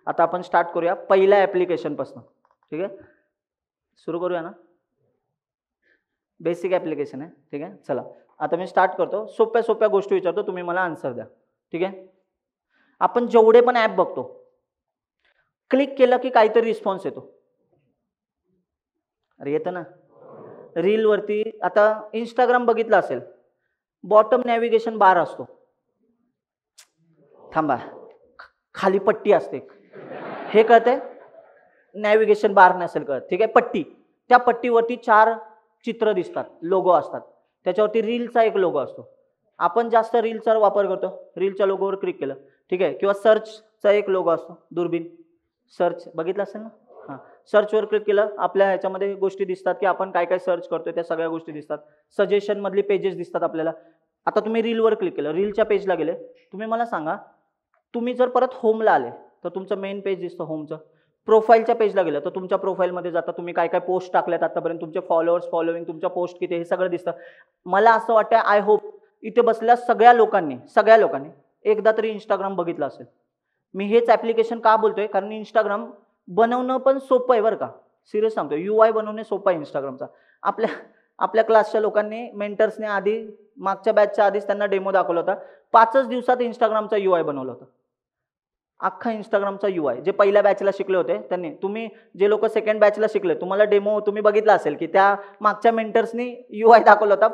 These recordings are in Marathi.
आता आपण स्टार्ट करूया पहिल्या ॲप्लिकेशनपासून. ठीक आहे, सुरू करूया ना. बेसिक ॲप्लिकेशन आहे. ठीक आहे, चला आता मी स्टार्ट करतो. सोप्या सोप्या गोष्टी विचारतो, तुम्ही मला आन्सर द्या. ठीक आहे, आपण जेवढे पण ॲप बघतो, क्लिक केलं की काहीतरी रिस्पॉन्स येतो. अरे येतं ना. रीलवरती आता इंस्टाग्राम बघितलं असेल, बॉटम नॅव्हिगेशन बार असतो. थांबा, खाली पट्टी असते, हे कळतंय? नॅव्हिगेशन बार नसेल कळत. ठीक आहे, पट्टी, त्या पट्टीवरती 4 चित्र दिसतात, लोगो असतात, त्याच्यावरती रीलचा एक लोगो असतो. आपण जास्त रीलचा वापर करतो, रीलच्या लोगोवर क्लिक केलं. ठीक आहे, किंवा सर्चचा एक लोगो असतो, दुर्बीन सर्च बघितलं असेल ना. हां, सर्चवर क्लिक केलं, आपल्या ह्याच्यामध्ये गोष्टी दिसतात की आपण काय काय सर्च करतोय, त्या सगळ्या गोष्टी दिसतात. सजेशन मधली पेजेस दिसतात आपल्याला. आता तुम्ही रीलवर क्लिक केलं, रीलच्या पेजला गेले. तुम्ही मला सांगा, तुम्ही जर परत होमला आले तर तुमचं मेन पेज दिसतं होमचं. प्रोफाईलच्या पेजला गेलं तर तुमच्या प्रोफाईलमध्ये जाता, तुम्ही काय काय पोस्ट टाकल्यात आतापर्यंत, तुमचे फॉलोअर्स, फॉलोविंग, तुमच्या पोस्ट किती, हे सगळं दिसतं. मला असं वाटतं, आय होप इथे बसलेल्या सगळ्या लोकांनी एकदा तरी इंस्टाग्राम बघितलं असेल. मी हेच ॲप्लिकेशन का बोलतोय, कारण इंस्टाग्राम बनवणं पण सोपं आहे बरं का. सिरियस सांगतो, UI बनवणे सोपं आहे इंस्टाग्रामचा. आपल्या क्लासच्या लोकांनी, मेंटर्सने आधी मागच्या बॅचच्या आधीच त्यांना डेमो दाखवला होता. 5च दिवसात इंस्टाग्रामचा UI बनवला होता, अख्खा इंस्टाग्रामचा UI. जे पहिल्या बॅचला शिकले होते त्यांनी, तुम्ही जे लोक सेकंड बॅचला शिकले, तुम्हाला डेमो तुम्ही बघितला असेल की त्या मागच्या मेंटर्सनी UI दाखवला होता.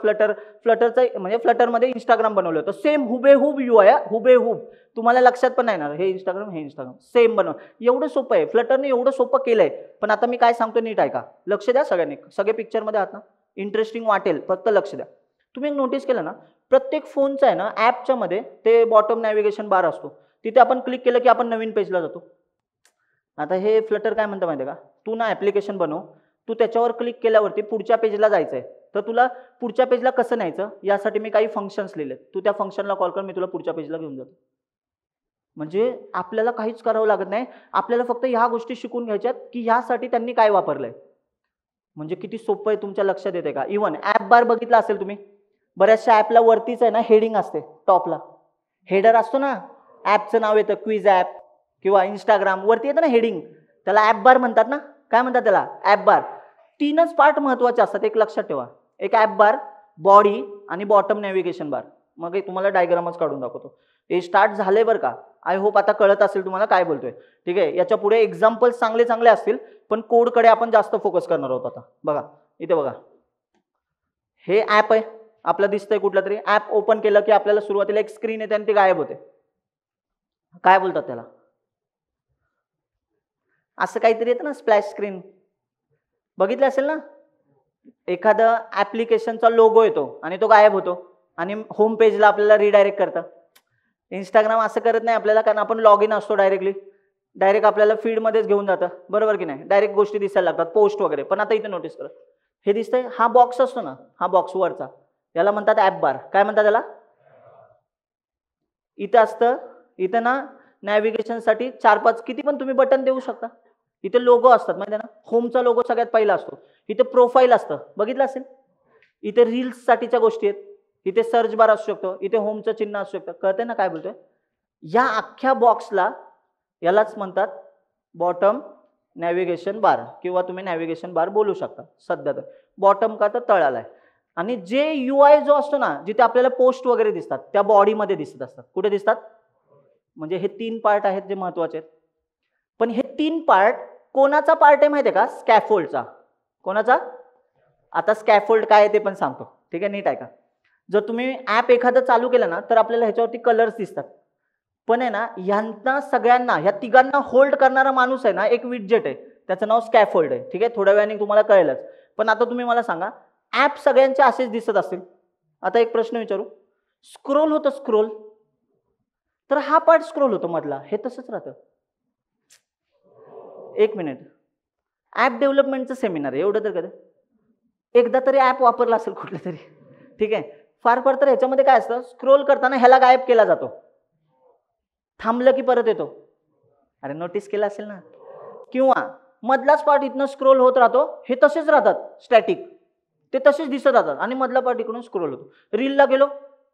फ्लटरचं म्हणजे फ्लटरमध्ये इंस्टाग्राम बनवलं होतं. सेम हुबेहूब UI, हुबेहूब. तुम्हाला लक्षात पण नाही येणार हे इंस्टाग्राम सेम बनव. एवढं सोपं आहे, फ्लटरने एवढं सोपं केलंय. पण आता मी काय सांगतो नीट ऐका, लक्ष द्या सगळ्यांनी. सगळे पिक्चरमध्ये आहात ना, इंटरेस्टिंग वाटेल, फक्त लक्ष द्या. तुम्ही नोटीस केलं ना, प्रत्येक फोनचा आहे ना ॲपच्या मध्ये ते बॉटम नॅव्हिगेशन बार असतो, तिथे आपण क्लिक केलं की आपण नवीन पेजला जातो. आता हे फ्लटर काय म्हणतं माहिती आहे का, तू ना ॲप्लिकेशन बनव, तू त्याच्यावर क्लिक केल्यावरती पुढच्या पेजला जायचं आहे, तर तुला पुढच्या पेजला कसं न्यायचं यासाठी मी काही फंक्शन्स लिहिले. तू त्या फंक्शनला कॉल कर, मी तुला पुढच्या पेजला घेऊन जातो. म्हणजे आपल्याला काहीच करावं लागत नाही, आपल्याला फक्त ह्या गोष्टी शिकून घ्यायच्यात की ह्यासाठी त्यांनी काय वापरलंय. म्हणजे किती सोपं आहे, तुमच्या लक्षात येते का. इव्हन ॲप बार बघितला असेल तुम्ही, बऱ्याचशा ॲपला वरतीच आहे ना हेडिंग असते, टॉपला हेडर असतो ना, ॲपचं नाव येतं, क्विज ॲप किंवा इंस्टाग्राम, वरती येतं ना हेडिंग, त्याला ॲप बार म्हणतात ना. काय म्हणतात त्याला, ॲप बार. 3च पार्ट महत्वाचे असतात, एक लक्षात ठेवा. एक ॲप बार, बॉडी आणि बॉटम नॅव्हिगेशन बार. मग तुम्हाला डायग्रामच काढून दाखवतो. हे स्टार्ट झाले बरं का. आय होप आता कळत असेल तुम्हाला काय बोलतोय. ठीक आहे, याच्या पुढे एक्झाम्पल्स चांगले चांगले असतील, पण कोडकडे आपण जास्त फोकस करणार आहोत आता. बघा इथे बघा, हे ॲप आहे आपलं, दिसतंय कुठलं तरी. ॲप ओपन केलं की आपल्याला सुरुवातीला एक स्क्रीन येते आणि ती गायब होते. काय बोलतात त्याला, असं काहीतरी येतं ना, स्प्लॅश स्क्रीन. बघितलं असेल ना, एखादं ॲप्लिकेशनचा लोगो येतो आणि तो गायब होतो आणि होम पेजला आपल्याला रिडायरेक्ट करतं. इंस्टाग्राम असं करत नाही आपल्याला, कारण आपण लॉग इन असतो डायरेक्ट आपल्याला फीडमध्येच घेऊन जातं, बरोबर की नाही. डायरेक्ट गोष्टी दिसायला लागतात, पोस्ट वगैरे. पण आता इथे नोटीस करा, हे दिसतंय, हा बॉक्स असतो ना, हा बॉक्स वरचा, याला म्हणतात ॲप बार. काय म्हणतात त्याला, इथं असतं. इथं ना नॅव्हिगेशनसाठी 4-5 किती पण तुम्ही बटन देऊ शकता. इथे लोगो असतात माहिती आहे ना, होमचा लोगो सगळ्यात पहिला असतो. इथे प्रोफाईल असतं, बघितलं असेल. इथे रील्ससाठीच्या गोष्टी आहेत, इथे सर्च बार असू शकतो, इथे होमचं चिन्ह असू शकतं. कळतंय ना काय बोलतोय. या अख्ख्या बॉक्सला यालाच म्हणतात बॉटम नॅव्हिगेशन बार, किंवा तुम्ही नॅव्हिगेशन बार बोलू शकता. सध्या तर बॉटम का तर तळाला आहे. आणि जे UI जो असतो ना, जिथे आपल्याला पोस्ट वगैरे दिसतात, त्या बॉडीमध्ये दिसत असतात. कुठे दिसतात, म्हणजे हे 3 पार्ट आहेत जे महत्वाचे आहेत. पण हे 3 पार्ट कोणाचा पार्ट आहे माहिती आहे का, स्कॅफोल्डचा. कोणाचा. आता स्कॅफोल्ड काय आहे ते पण सांगतो. ठीक आहे, नीट ऐका. जर तुम्ही ॲप एखादं चालू केलं ना, तर आपल्याला ह्याच्यावरती कलर्स दिसतात. पण आहे ना, ह्यांना सगळ्यांना, ह्या तिघांना होल्ड करणारा माणूस आहे ना, एक विडजेट आहे, त्याचं नाव स्कॅफोल्ड आहे. ठीक आहे, थोड्या वेळाने तुम्हाला कळेलच. पण आता तुम्ही मला सांगा, ॲप सगळ्यांचे असेच दिसत असतील. आता एक प्रश्न विचारू, स्क्रोल होतं, स्क्रोल तर हा पार्ट स्क्रोल होतो मधला, हे तसंच राहतं. एक मिनिट, ॲप डेव्हलपमेंटचं सेमिनार आहे, एवढं तर कधी एकदा तरी ॲप वापरला असेल कुठलं तरी. ठीक आहे, फार फार तर ह्याच्यामध्ये काय असतं, स्क्रोल करताना ह्याला गायब केला जातो, थांबलं की परत येतो. अरे नोटीस केलं असेल ना. किंवा मधलाच पार्ट इथनं स्क्रोल होत राहतो, हे तसेच राहतात स्टॅटिक, ते तसेच दिसत राहतात, आणि मधला पार्ट इकडून स्क्रोल होतो. रीलला गेलो,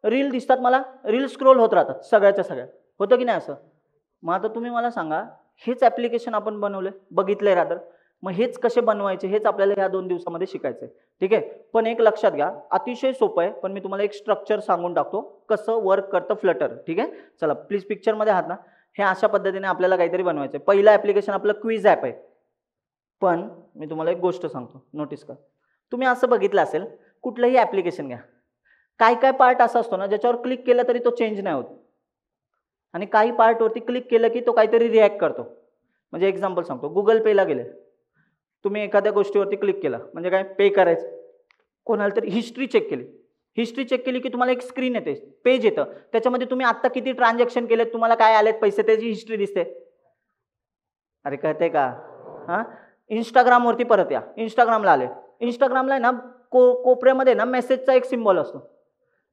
रील दिसतात मला, रील स्क्रोल होत राहतात सगळ्याच्या सगळ्या. होतं की नाही असं. मग आता तुम्ही मला सांगा, हेच ऍप्लिकेशन आपण बनवलंय, बघितलंय रादर. मग हेच कसे बनवायचे हेच आपल्याला ह्या 2 दिवसामध्ये शिकायचंय. ठीक आहे. पण एक लक्षात घ्या, अतिशय सोपं आहे, पण मी तुम्हाला एक स्ट्रक्चर सांगून टाकतो कसं वर्क करतं फ्लटर. ठीक आहे. चला प्लीज पिक्चरमध्ये आहात ना. हे अशा पद्धतीने आपल्याला काहीतरी बनवायचं आहे. पहिलं ऍप्लिकेशन आपलं क्विज ॲप आहे. पण मी तुम्हाला एक गोष्ट सांगतो, नोटीस करा. तुम्ही असं बघितलं असेल, कुठलंही ऍप्लिकेशन घ्या, काय काय पार्ट असा असतो ना ज्याच्यावर क्लिक केलं तरी तो चेंज नाही होत, आणि काही पार्टवरती क्लिक केलं की तो काहीतरी रिॲक्ट करतो. म्हणजे एक्झाम्पल सांगतो, गुगल पेला गेले, तुम्ही एखाद्या गोष्टीवरती क्लिक केलं म्हणजे काय, पे करायचं, कोणाला तरी हिस्ट्री चेक केली, हिस्ट्री चेक केली की तुम्हाला एक स्क्रीन येते, पेज येतं, त्याच्यामध्ये तुम्ही आत्ता किती ट्रान्झॅक्शन केलेत, तुम्हाला काय आलेत पैसे, त्याची हिस्ट्री दिसते. अरे कळते का? हां, इंस्टाग्रामवरती परत या, इंस्टाग्रामला आले, इंस्टाग्रामला आहे ना कोपऱ्यामध्ये ना मेसेजचा एक सिम्बॉल असतो,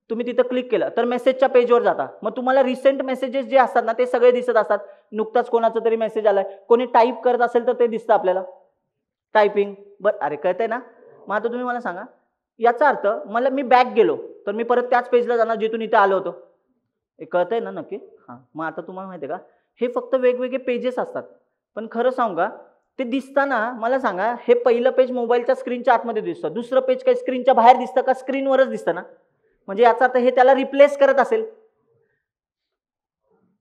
तुम्ही तिथं क्लिक केलं तर मेसेजच्या पेजवर जाता. मग तुम्हाला रिसेंट मेसेजेस जे असतात ना ते सगळे दिसत असतात. नुकताच कोणाचा तरी मेसेज आलाय, कोणी टाईप करत असेल तर ते दिसतं आपल्याला, टायपिंग. बरं, अरे कळतंय ना? मग आता तुम्ही मला सांगा, याचा अर्थ मला मी बॅक गेलो तर मी परत त्याच पेजला जाणार जिथून इथे आलो होतो. हे कळतंय ना नक्की? हां, मग आता तुम्हाला माहिती आहे का, हे फक्त वेगवेगळे पेजेस असतात, पण खरं सांगू का, ते दिसताना मला सांगा, हे पहिलं पेज मोबाईलच्या स्क्रीनच्या आतमध्ये दिसतं, दुसरं पेज काही स्क्रीनच्या बाहेर दिसतं का, स्क्रीनवरच दिसतं ना. म्हणजे याचा अर्थ हे त्याला रिप्लेस करत असेल.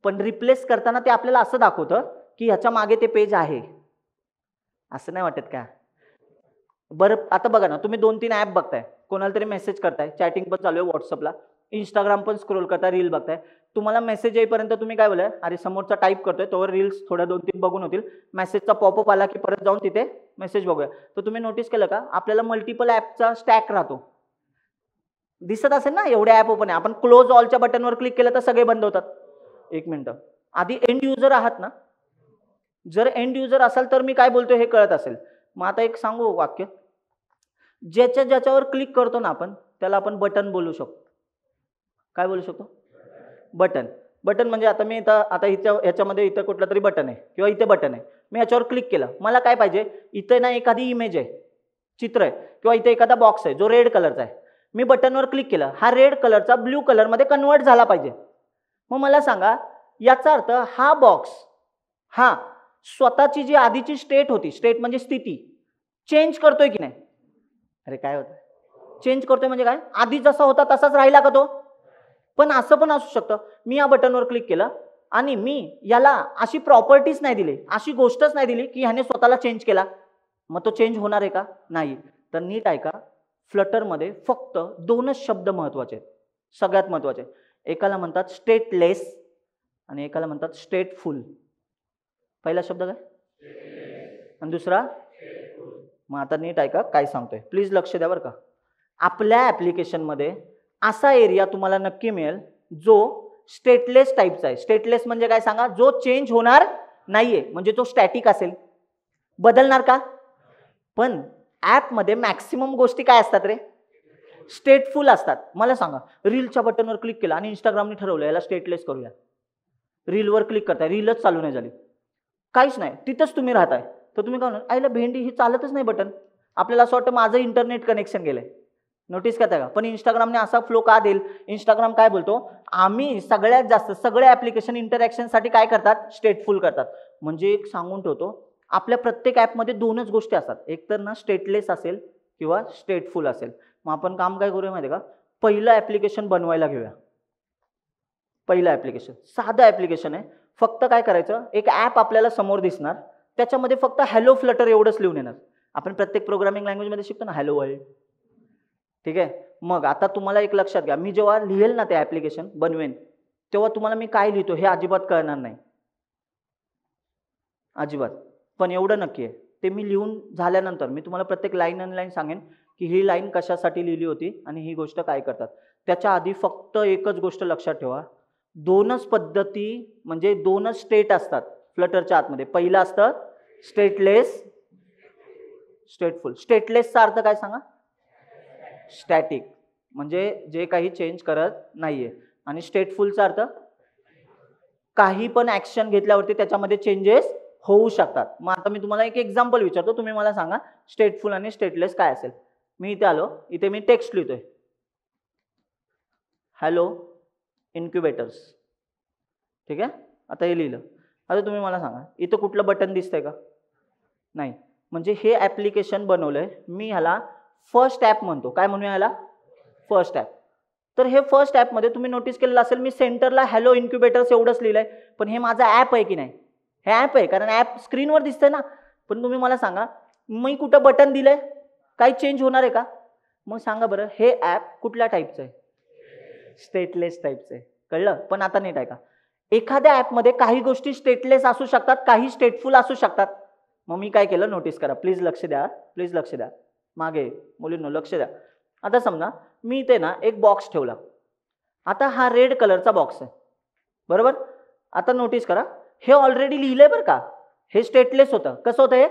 पण रिप्लेस करताना ते आपल्याला असं दाखवतं की ह्याच्या मागे ते पेज आहे, असं नाही वाटत का? बरं आता बघा ना, तुम्ही 2-3 ॲप बघताय, कोणाला तरी मेसेज करताय, चॅटिंग पण चालू आहे व्हॉट्सअपला, इंस्टाग्राम पण स्क्रोल करताय, रील बघताय, तुम्हाला मेसेज येईपर्यंत तुम्ही काय बोलाय, अरे समोरचा टाईप करतोय तोवर रील्स थोड्या 2-3 बघून होतील, मेसेजचा पॉपअप आला की परत जाऊन तिथे मेसेज बघूया. तर तुम्ही नोटीस केलं का, आपल्याला मल्टिपल ॲपचा स्टॅक राहतो, दिसत असेल ना, एवढे ॲप ओपन आहे. आपण क्लोज ऑलच्या बटनवर क्लिक केलं तर सगळे बंद होतात. एक मिनिटं, आधी एंड युजर आहात ना, जर एंड युजर असाल तर मी काय बोलतोय हे कळत असेल. मग आता एक सांगू वाक्य, ज्याच्यावर क्लिक करतो ना आपण त्याला आपण बटन बोलू शकतो. काय बोलू शकतो? बटन. बटन म्हणजे आता मी आता ह्याच्यामध्ये इथं कुठलं तरी बटन आहे किंवा इथे बटन आहे, मी याच्यावर क्लिक केलं, मला काय पाहिजे, इथे ना एखादी इमेज आहे, चित्र आहे, किंवा इथे एखादा बॉक्स आहे जो रेड कलरचा आहे, मी बटनवर क्लिक केलं, हा रेड कलरचा ब्ल्यू कलरमध्ये कन्वर्ट झाला पाहिजे. मग मला सांगा, याचा अर्थ हा बॉक्स हा स्वतःची जी आधीची स्टेट होती, स्टेट म्हणजे स्थिती, चेंज करतोय की नाही? अरे काय होतं, चेंज करतोय म्हणजे काय, आधी जसा होता तसाच राहिला का तो? पण असं पण असू शकतं, मी या बटनवर क्लिक केलं आणि मी याला अशी प्रॉपर्टीज नाही दिली, अशी गोष्टच नाही दिली की ह्याने स्वतःला चेंज केला, मग तो चेंज होणार आहे का? नाही. तर नीट ऐका, फ्लटरमध्ये फक्त 2च शब्द महत्वाचे आहेत, सगळ्यात महत्वाचे. एकाला म्हणतात स्टेटलेस आणि एकाला म्हणतात स्टेटफुल. पहिला शब्द काय आणि दुसरा? मग आता नीट ऐका काय सांगतोय, प्लीज लक्ष द्या बरं का. आपल्या ऍप्लिकेशनमध्ये असा एरिया तुम्हाला नक्की मिळेल जो स्टेटलेस टाईपचा आहे. स्टेटलेस म्हणजे काय सांगा, जो चेंज होणार नाहीये, म्हणजे तो स्टॅटिक असेल, बदलणार का? पण ऍपमध्ये मॅक्सिमम गोष्टी काय असतात रे, स्टेटफुल असतात. मला सांगा, रीलच्या बटनवर क्लिक केलं आणि इंस्टाग्रामने ठरवलं याला स्टेटलेस करूया, रीलवर क्लिक करताय, रीलच चालू नाही झाली, काहीच नाही, तिथंच तुम्ही राहताय, तर तुम्ही काय म्हणणार, आईला भेंडी ही चालतच नाही बटन, आपल्याला असं वाटतं माझं इंटरनेट कनेक्शन गेलंय. नोटीस करताय का? पण इंस्टाग्रामने असा फ्लो का देईल? इंस्टाग्राम काय बोलतो, आम्ही सगळ्यात जास्त सगळे ऍप्लिकेशन इंटरॅक्शनसाठी काय करतात, स्टेटफुल करतात. म्हणजे एक सांगून ठेवतो, आपल्या प्रत्येक ऍपमध्ये 2च गोष्टी असतात, एक तर ना स्टेटलेस असेल किंवा स्टेटफुल असेल. मग आपण काम काय करूया माहिती आहे का, पहिलं ऍप्लिकेशन बनवायला घेऊया. पहिलं ऍप्लिकेशन साधं ऍप्लिकेशन आहे, फक्त काय करायचं, एक ऍप आपल्याला समोर दिसणार, त्याच्यामध्ये फक्त हॅलो फ्लटर एवढंच लिहून येणार. आपण प्रत्येक प्रोग्रामिंग लँग्वेजमध्ये शिकतो ना हॅलो वर्ल्ड, ठीक आहे. मग आता तुम्हाला एक लक्षात घ्या, मी जेव्हा लिहेल ना ते ऍप्लिकेशन बनवेन, तेव्हा तुम्हाला मी काय लिहितो हे अजिबात कळणार नाही, अजिबात. पण एवढं नक्की आहे, ते मी लिहून झाल्यानंतर मी तुम्हाला प्रत्येक लाईन आणि लाईन सांगेन की ही लाईन कशासाठी लिहिली होती आणि ही गोष्ट काय करतात. त्याच्या आधी फक्त एकच गोष्ट लक्षात ठेवा, 2च पद्धती म्हणजे 2च स्टेट असतात फ्लटरच्या आतमध्ये. पहिलं असतं स्टेटलेस, स्टेटफुल. स्टेटलेसचा अर्थ काय सांगा, स्टॅटिक, म्हणजे जे काही चेंज करत नाहीये. आणि स्टेटफुलचा अर्थ काही पण ऍक्शन घेतल्यावरती त्याच्यामध्ये चेंजेस होऊ शकतात. मग आता मी तुम्हाला एक एक्झाम्पल विचारतो, तुम्ही मला सांगा स्टेटफुल आणि स्टेटलेस काय असेल. मी इथे आलो, इथे मी टेक्स्ट लिहितोय, हॅलो इन्क्युबेटर्स, ठीक आहे. आता हे लिहिलं, आता तुम्ही मला सांगा, इथं कुठलं बटन दिसतंय का? नाही. म्हणजे हे ॲप्लिकेशन बनवलंय मी, ह्याला फर्स्ट ॲप म्हणतो. काय म्हणूया ह्याला? First app. तर हे फर्स्ट ॲपमध्ये तुम्ही नोटीस केलेलं असेल, मी सेंटरला हॅलो इन्क्युबेटर्स एवढंच लिहिलंय, पण हे माझं ॲप आहे की नाही? हे ॲप आहे, कारण ॲप स्क्रीनवर दिसतंय ना. पण तुम्ही मला सांगा, मी कुठं बटन दिलंय? काही चेंज होणार आहे का? मग सांगा बरं, हे ॲप कुठल्या टाईपचं आहे? स्टेटलेस टाईपचं आहे. कळलं? पण आता नीट ऐका, एखाद्या ॲपमध्ये काही गोष्टी स्टेटलेस असू शकतात, काही स्टेटफुल असू शकतात. मग मी काय केलं, नोटीस करा, प्लीज लक्ष द्या, प्लीज लक्ष द्या, मागे मुलींनो लक्ष द्या. आता समजा मी इथे ना एक बॉक्स ठेवला. आता हा रेड कलरचा बॉक्स आहे, बरोबर? आता नोटीस करा, हे ऑलरेडी लिहिलंय बरं का, हे स्टेटलेस होतं. कसं होतं हे?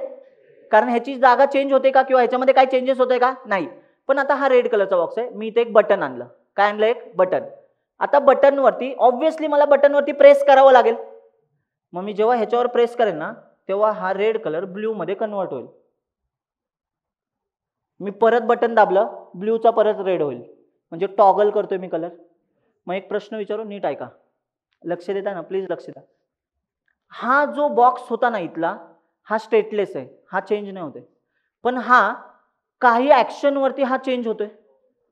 कारण ह्याची जागा चेंज होते का, किंवा ह्याच्यामध्ये काय चेंजेस होते का? नाही. पण आता हा रेड कलरचा बॉक्स आहे, मी इथे एक बटन आणलं. काय आणलं? एक बटन. आता बटनवरती ऑब्व्हियसली मला बटनवरती प्रेस करावं लागेल. मग मी जेव्हा ह्याच्यावर प्रेस करेन ना, तेव्हा हा रेड कलर ब्ल्यू मध्ये कन्वर्ट होईल. मी परत बटन दाबलं, ब्ल्यूचा परत रेड होईल. म्हणजे टॉगल करतोय मी कलर. मग एक प्रश्न विचारू, नीट ऐका, लक्ष देता ना, प्लीज लक्ष द्या. हा जो बॉक्स होता ना इथला, हा स्टेटलेस आहे, हा चेंज नाही होते. पण हा काही ऍक्शन वरती हा चेंज होतोय.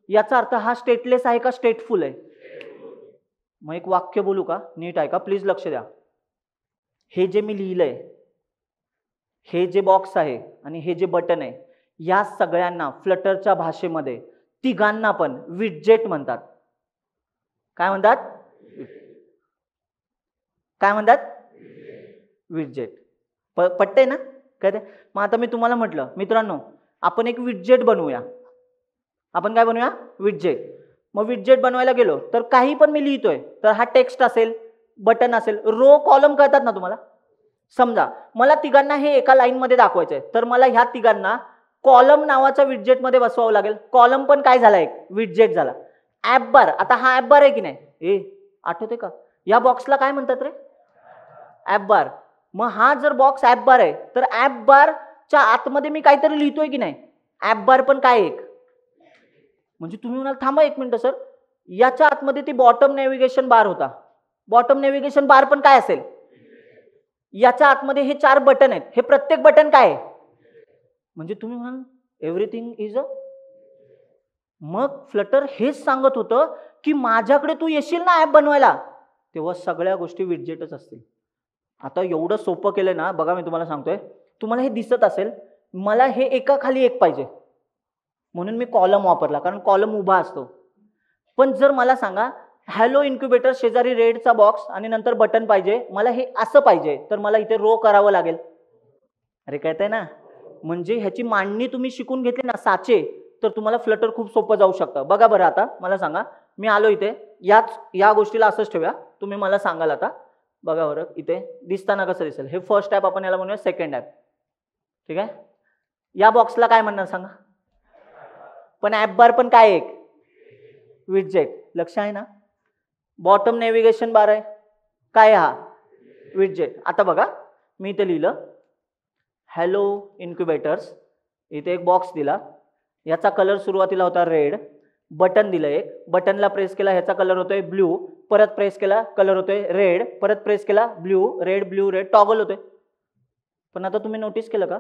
याचा अर्थ हा स्टेटलेस आहे का स्टेटफुल आहे? मग एक वाक्य बोलू का? नीट ऐका, प्लीज लक्ष द्या. हे जे मी लिहिलंय, हे जे बॉक्स आहे आणि हे जे बटन आहे, या सगळ्यांना फ्लटरच्या भाषेमध्ये तिघांना पण विडजेट म्हणतात. काय म्हणतात? काय म्हणतात? विडजेट. पटतंय ना? काय ते? मग आता मी तुम्हाला म्हटलं, मित्रांनो आपण एक विडजेट बनवूया. आपण काय बनवूया? विडजेट. मग विडजेट बनवायला गेलो तर काही पण मी लिहितोय, तर हा टेक्स्ट असेल, बटन असेल, रो कॉलम कळतात ना तुम्हाला? समजा मला तिघांना हे एका लाईन मध्ये दाखवायचंय, तर मला ह्या तिघांना कॉलम नावाच्या विडजेट मध्ये बसवावं लागेल. कॉलम पण काय झाला? एक विडजेट झाला. ॲप बार. आता हा ॲप बार आहे की नाही? आठवते का? या बॉक्सला काय म्हणतात रे? ॲप बार. मग हा जर बॉक्स ॲप बार आहे, तर ॲप बारच्या आतमध्ये मी काहीतरी लिहितोय की नाही? ॲप बार पण काय एक? म्हणजे तुम्ही म्हणाल थांबा एक मिनिट सर, याच्या आतमध्ये ती बॉटम नेव्हिगेशन बार होता. बॉटम नेव्हिगेशन बार पण काय असेल? याच्या आतमध्ये हे 4 बटन आहेत, हे प्रत्येक बटन काय आहे? म्हणजे तुम्ही म्हणाल एव्हरीथिंग इज अ. मग फ्लटर हेच सांगत होतं की माझ्याकडे तू येशील ना ॲप बनवायला, तेव्हा सगळ्या गोष्टी विडजेटच असतील. आता एवढं सोपं केलं ना, बघा मी तुम्हाला सांगतोय, तुम्हाला हे दिसत असेल, मला हे एका खाली एक पाहिजे म्हणून मी कॉलम वापरला, कारण कॉलम उभा असतो. पण जर मला सांगा हॅलो इन्क्युबेटर शेजारी रेडचा बॉक्स आणि नंतर बटन पाहिजे, मला हे असं पाहिजे, तर मला इथे रो करावं लागेल. अरे कळतंय ना? म्हणजे ह्याची मांडणी तुम्ही शिकून घेतली ना, साचे, तर तुम्हाला फ्लटर खूप सोपं जाऊ शकतं. बघा बरं, आता मला सांगा, मी आलो इथे, या गोष्टीला असंच ठेवूया, तुम्ही मला सांगाल आता. बघा बरं, इथे दिसताना कसं दिसेल? हे फर्स्ट ॲप, आपण याला म्हणूया सेकंड ॲप. ठीक आहे? या बॉक्सला काय म्हणणार सांगा? पण ॲप बार पण काय? एक विडजेट. लक्ष आहे ना? बॉटम नेव्हिगेशन बार आहे, काय? हा विडजेट. आता बघा, मी इथे लिहिलं हॅलो इन्क्युबेटर्स, इथे एक बॉक्स दिला, याचा कलर सुरुवातीला होता रेड, बटन दिलं एक, बटनला प्रेस केला, ह्याचा कलर होतोय ब्ल्यू, परत प्रेस केला कलर होतोय रेड, परत प्रेस केला ब्ल्यू रेड, टॉगल होतोय. पण आता तुम्ही नोटीस केलं का,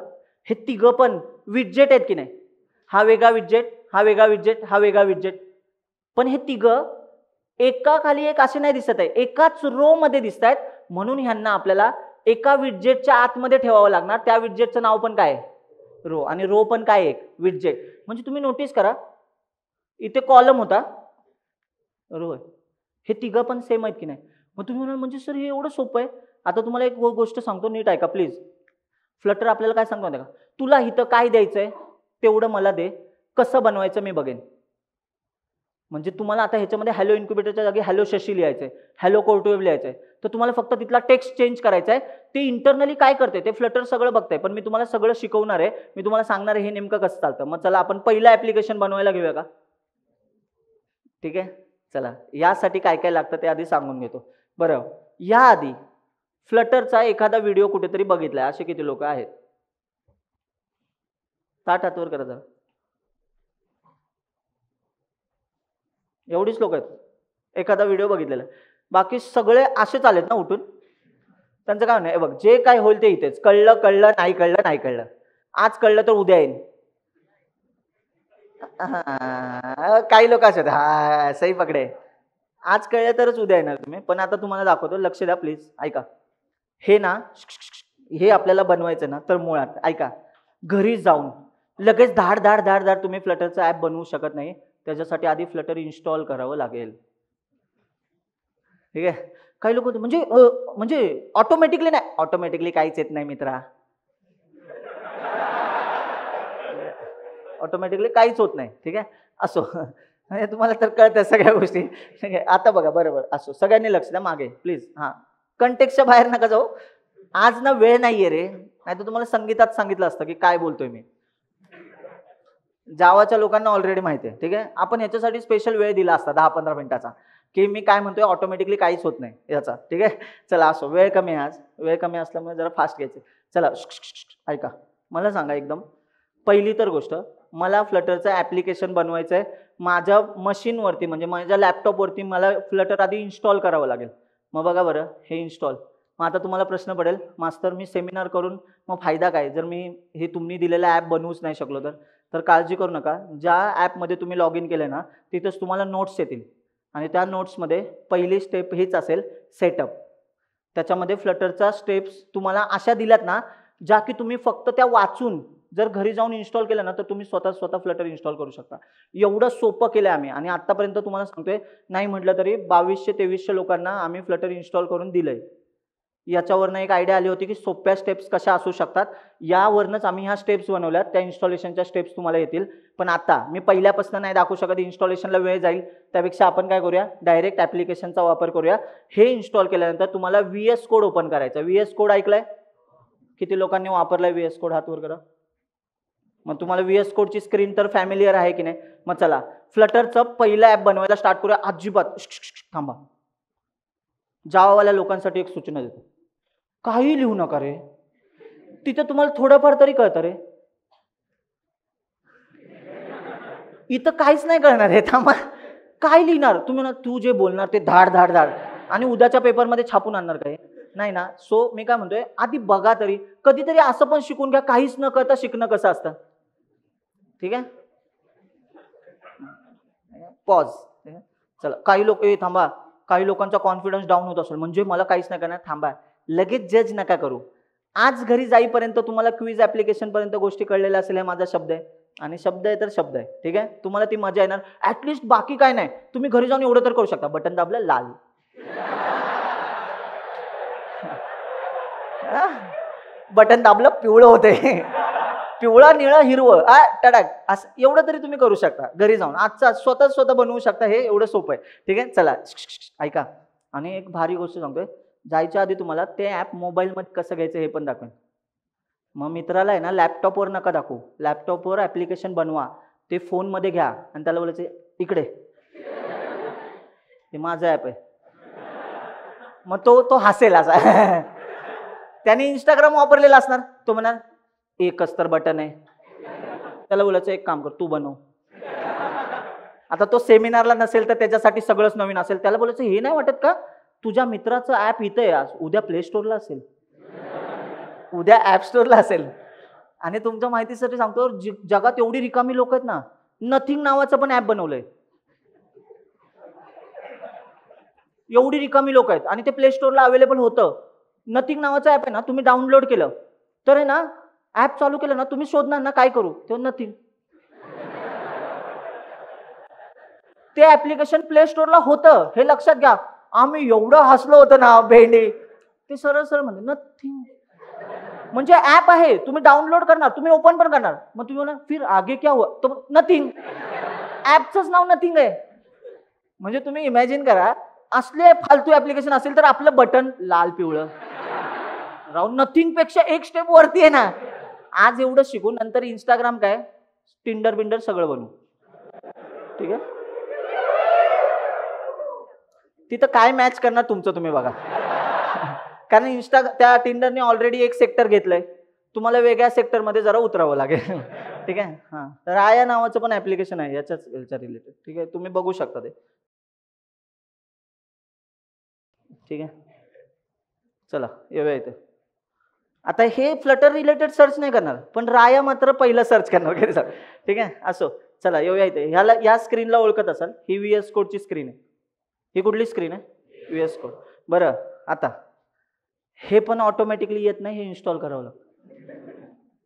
हे तिघं पण विडजेट आहेत की नाही? हा वेगळा विडजेट, हा वेगळा विडजेट, हा वेगळा विडजेट. पण हे तिघं एका खाली एक असे नाही दिसत आहे, एकाच रो मध्ये दिसत आहेत. म्हणून ह्यांना आपल्याला एका विडजेटच्या आतमध्ये ठेवावं लागणार. त्या विडजेटचं नाव पण काय? रो. आणि रो पण काय? एक विडजेट. म्हणजे तुम्ही नोटीस करा, इथे कॉलम होता, रो आहे. हे तिघं पण सेम आहेत की नाही? मग तुम्ही म्हणाल म्हणजे सर हे एवढं सोपं आहे. आता तुम्हाला एक गोष्ट सांगतो, नीट ऐका प्लीज. फ्लटर आपल्याला काय सांगतो माहिती का? तुला इथं काय द्यायचंय तेवढं मला दे, कसं बनवायचं मी बघेन. म्हणजे तुम्हाला आता ह्याच्यामध्ये हॅलो इन्क्युबेटरच्या जागी हॅलो शशी लिहायचंय, हॅलो कोर्टवेव्ह लिहायचंय, तर तुम्हाला फक्त तिथला टेक्स्ट चेंज करायचा आहे. ते इंटरनली काय करते ते फ्लटर सगळं बघतंय, पण मी तुम्हाला सगळं शिकवणार आहे. मी तुम्हाला सांगणार आहे हे नेमकं कसं चालतं. मग चला आपण पहिलं ऍप्लिकेशन बनवायला घेऊया का? ठीक आहे, चला. यासाठी काय काय लागतं ते आधी सांगून घेतो. बरं, या आधी फ्लटरचा एखादा व्हिडिओ कुठेतरी बघितलाय असे किती लोक आहेत? ताट हातवर करा जरा. एवढीच लोक आहेत एखादा व्हिडिओ बघितलेला. बाकी सगळे असेच आलेत ना उठून? त्यांचं काय नाही, बघ जे काय होईल ते इथेच, कळलं कळलं, नाही कळलं नाही कळलं, आज कळलं तर उद्या येईल. काही लोक असतात, हा सही पकडे, आज कळलं तरच उद्या येणार तुम्ही. पण आता तुम्हाला दाखवतो, लक्ष द्या प्लीज, ऐका. हे ना, हे आपल्याला बनवायचं ना, तर मुळात ऐका, घरी जाऊन लगेच धाड धाड धाड धाड तुम्ही फ्लटरचं ऍप बनवू शकत नाही. त्याच्यासाठी आधी फ्लटर इन्स्टॉल करावं लागेल. ठीक आहे. काही लोक म्हणजे ऑटोमॅटिकली नाही, ऑटोमॅटिकली काहीच येत नाही मित्रा, ऑटोमॅटिकली काहीच होत नाही. ठीक आहे, असो, म्हणजे तुम्हाला तर कळतं सगळ्या गोष्टी. ठीक आहे, आता बघा, बरोबर, असो, सगळ्यांनी लक्ष द्या मागे प्लीज. हा, कंटेक्सच्या बाहेर नका जाऊ. आज ना वेळ नाहीये रे, नाही तर तुम्हाला संगीतात सांगितलं असतं की काय बोलतोय मी. जावाच्या लोकांना ऑलरेडी माहिती आहे. ठीक आहे, आपण याच्यासाठी स्पेशल वेळ दिला असता 10-15 मिनिटाचा, की मी काय म्हणतोय ऑटोमॅटिकली काहीच होत नाही याचा. ठीक आहे, चला असो, वेळ कमी आहे, आज वेळ कमी असल्यामुळे जरा फास्ट घ्यायचे. चला ऐका, मला सांगा एकदम पहिली तर गोष्ट, मला फ्लटरचं ॲप्लिकेशन बनवायचं आहे. माझ्या मशीनवरती म्हणजे माझ्या लॅपटॉपवरती मला फ्लटर आधी इन्स्टॉल करावं लागेल. मग बघा बरं, हे इन्स्टॉल. मग आता तुम्हाला प्रश्न पडेल, मास्तर मी सेमिनार करून मग फायदा काय, जर मी हे तुम्ही दिलेला ॲप बनवूच नाही शकलो तर. तर काळजी करू नका, ज्या ॲपमध्ये तुम्ही लॉग इन केलं ना, तिथंच तुम्हाला नोट्स येतील आणि त्या नोट्समध्ये पहिली स्टेप हीच असेल, सेटअप. त्याच्यामध्ये फ्लटरच्या स्टेप्स तुम्हाला अशा दिल्यात ना, ज्या की तुम्ही फक्त त्या वाचून जर घरी जाऊन इन्स्टॉल केलं ना, तर तुम्ही स्वतः फ्लटर इन्स्टॉल करू शकता. एवढं सोपं केलं आम्ही, आणि आतापर्यंत तुम्हाला सांगतोय, नाही म्हटलं तरी 2200-2300 लोकांना आम्ही फ्लटर इन्स्टॉल करून दिलंय. याच्यावरनं एक आयडिया आली होती की सोप्या स्टेप्स कशा असू शकतात, यावरनंच आम्ही ह्या स्टेप्स बनवल्यात. त्या इन्स्टॉलेशनच्या स्टेप्स तुम्हाला येतील. पण आता मी पहिल्यापासून नाही दाखवू शकत, इन्स्टॉलेशनला वेळ जाईल. त्यापेक्षा आपण काय करूया, डायरेक्ट ॲप्लिकेशनचा वापर करूया. हे इन्स्टॉल केल्यानंतर तुम्हाला VS कोड ओपन करायचा. VS कोड ऐकलाय? किती लोकांनी वापरलाय VS कोड, हात वर करा. मग तुम्हाला VS कोडची स्क्रीन तर फॅमिलियर आहे की नाही. मग चला फ्लटरचं पहिलं ॲप बनवायला स्टार्ट करूया. अजिबात थांबा, जावावाल्या लोकांसाठी एक सूचना देतो, काही लिहू नका रे, तिथे तुम्हाला थोडंफार तरी कळतं रे, इथं काहीच नाही कळणार आहे. थांबा, काय लिहिणार तुम्ही ना, तू जे बोलणार ते धाड धाड धाड, आणि उद्याच्या पेपरमध्ये छापून आणणार काय, नाही ना. सो मी काय म्हणतोय, आधी बघा तरी, कधीतरी असं पण शिकून घ्या, काहीच न कळता शिकणं कसं असतं. ठीक आहे, पॉज. चला, काही लोक थांबा, काही लोकांचा कॉन्फिडन्स डाऊन होत असेल, म्हणजे मला काहीच नाही करणार. थांबा, लगेच जज नका करू. आज घरी जाईपर्यंत तुम्हाला क्विज ॲप्लिकेशन पर्यंत गोष्टी कळलेल्या असेल, हे माझा शब्द आहे, आणि शब्द आहे तर शब्द आहे. ठीक आहे, तुम्हाला ती मजा येणार ऍटलिस्ट. बाकी काय नाही, तुम्ही घरी जाऊन एवढं तर करू शकता, बटन दाबलं लाल, बटन दाबलं पिवळं होते, पिवळा निळं हिरवं टडक, असं एवढं तरी तुम्ही करू शकता घरी जाऊन. आजचा स्वतः बनवू शकता, हे एवढं सोपं आहे. ठीक आहे, चला ऐका. आणि एक भारी गोष्ट सांगतोय, जायच्या आधी तुम्हाला ते ॲप मोबाईलमध्ये कसं घ्यायचं हे पण दाखवेन. मग मित्राला आहे ना, लॅपटॉपवर नका दाखवू, लॅपटॉपवर ॲप्लिकेशन बनवा, ते फोनमध्ये घ्या आणि त्याला बोलायचं इकडे, हे माझं ॲप आहे. मग तो हसेल असा, त्याने इंस्टाग्राम वापरलेला असणार, तो म्हणणार एकच तर बटन आहे. त्याला बोलायचं एक काम कर, तू बनव. आता तो सेमिनारला नसेल तर त्याच्यासाठी सगळंच नवीन असेल. त्याला बोलायचं हे नाही वाटत का, तुझ्या मित्राचं ॲप इथं आहे, आज उद्या प्ले स्टोरला असेल, उद्या ॲप स्टोरला असेल. आणि तुमच्या माहितीसाठी सांगतो, जगात एवढी रिकामी लोक आहेत ना, नथिंग नावाचं पण ॲप बनवलंय. एवढी रिकामी लोक आहेत आणि ते प्ले स्टोरला अवेलेबल होतं. नथिंग नावाचं ॲप आहे ना, तुम्ही डाउनलोड केलं तर आहे ना, ॲप चालू केलं ना, तुम्ही शोधणार ना काय करू, ते नथिंग. ते ॲप्लिकेशन प्ले स्टोरला होतं, हे लक्षात घ्या. आम्ही एवढं हसलो होतं ना भेंडी, ते सरळ म्हणते नथिंग. म्हणजे ॲप आहे, तुम्ही डाउनलोड करणार, तुम्ही ओपन पण करणार, मग तुम्ही म्हणा फिर आगे क्या हुआ, तो नथिंग. ॲपचंच नाव नथिंग आहे. म्हणजे तुम्ही इमॅजिन करा, असले फालतू ॲप्लिकेशन असेल तर आपलं बटन लाल पिवळं राहून नथिंग पेक्षा एक स्टेप वरती आहे ना. आज एवढं शिकून नंतर इंस्टाग्राम काय, टिंडर बिंडर सगळं बनवू. ठीक आहे, तिथं काय मॅच करणार तुमचं तुम्ही बघा. कारण त्या टिंडरने ऑलरेडी एक सेक्टर घेतलंय, तुम्हाला वेगळ्या सेक्टरमध्ये जरा उतरावं लागेल. ठीक आहे, हां, राया नावाचं पण ॲप्लिकेशन आहे याच्याच रिलेटेड. ठीक आहे, तुम्ही बघू शकता ते. ठीक आहे, चला येऊया इथे. आता हे फ्लटर रिलेटेड सर्च नाही करणार, पण राया मात्र पहिलं सर्च करणार वगैरे सर. ठीक आहे, असो. चला येऊया इथे. ह्याला या स्क्रीनला ओळखत असाल, ही VS कोडची स्क्रीन आहे. ही कुठली स्क्रीन आहे? VS code. बरं, आता हे पण ऑटोमॅटिकली येत नाही, हे इन्स्टॉल करावं लागतं.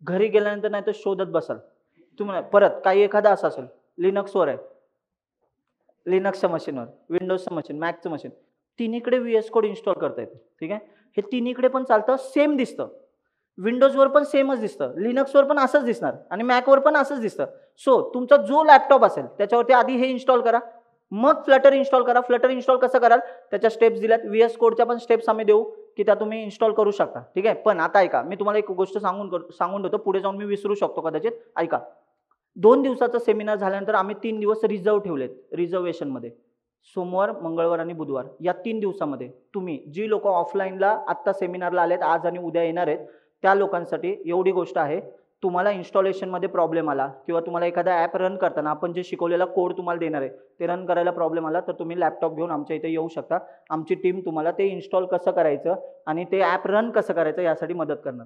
घरी गेल्यानंतर नाही तर शोधत बसाल तुम्हाला. परत काही एखादा असं असेल, लिनक्सवर आहे, लिनक्सच्या मशीनवर, विंडोजचं मशीन, मॅकचं मशीन, तिन्हीकडे VS कोड इन्स्टॉल करता येतं. ठीक आहे, हे तिन्हीकडे पण चालतं, सेम दिसतं. विंडोजवर पण सेमच दिसतं, लिनक्सवर पण असंच दिसणार आणि मॅकवर पण असंच दिसतं. सो तुमचा जो लॅपटॉप असेल त्याच्यावरती आधी हे इन्स्टॉल करा, मग फ्लटर इन्स्टॉल करा. फ्लटर इन्स्टॉल कसं कराल त्याच्या स्टेप्स दिल्यात, VS कोडच्या पण स्टेप्स आम्ही देऊ की त्या तुम्ही इन्स्टॉल करू शकता. ठीक आहे, पण आता ऐका, मी तुम्हाला एक गोष्ट सांगून देतो, पुढे जाऊन मी विसरू शकतो कदाचित. ऐका, 2 दिवसाचा सेमिनार झाल्यानंतर आम्ही 3 दिवस रिझर्व ठेवलेत. रिझर्वेशनमध्ये सोमवार, मंगळवार आणि बुधवार या 3 दिवसामध्ये तुम्ही जी लोक ऑफलाईनला आत्ता सेमिनारला आलेत, आज आणि उद्या येणार आहेत, त्या लोकांसाठी एवढी गोष्ट आहे, तुम्हाला इन्स्टॉलेशनमध्ये प्रॉब्लेम आला किंवा तुम्हाला एखादा ॲप रन करताना आपण जे शिकवलेला कोड तुम्हाला देणार आहे ते रन करायला प्रॉब्लेम आला, तर तुम्ही लॅपटॉप घेऊन आमच्या इथे येऊ शकता. आमची टीम तुम्हाला ते इन्स्टॉल कसं करायचं आणि ते ॲप रन कसं करायचं यासाठी मदत करणार.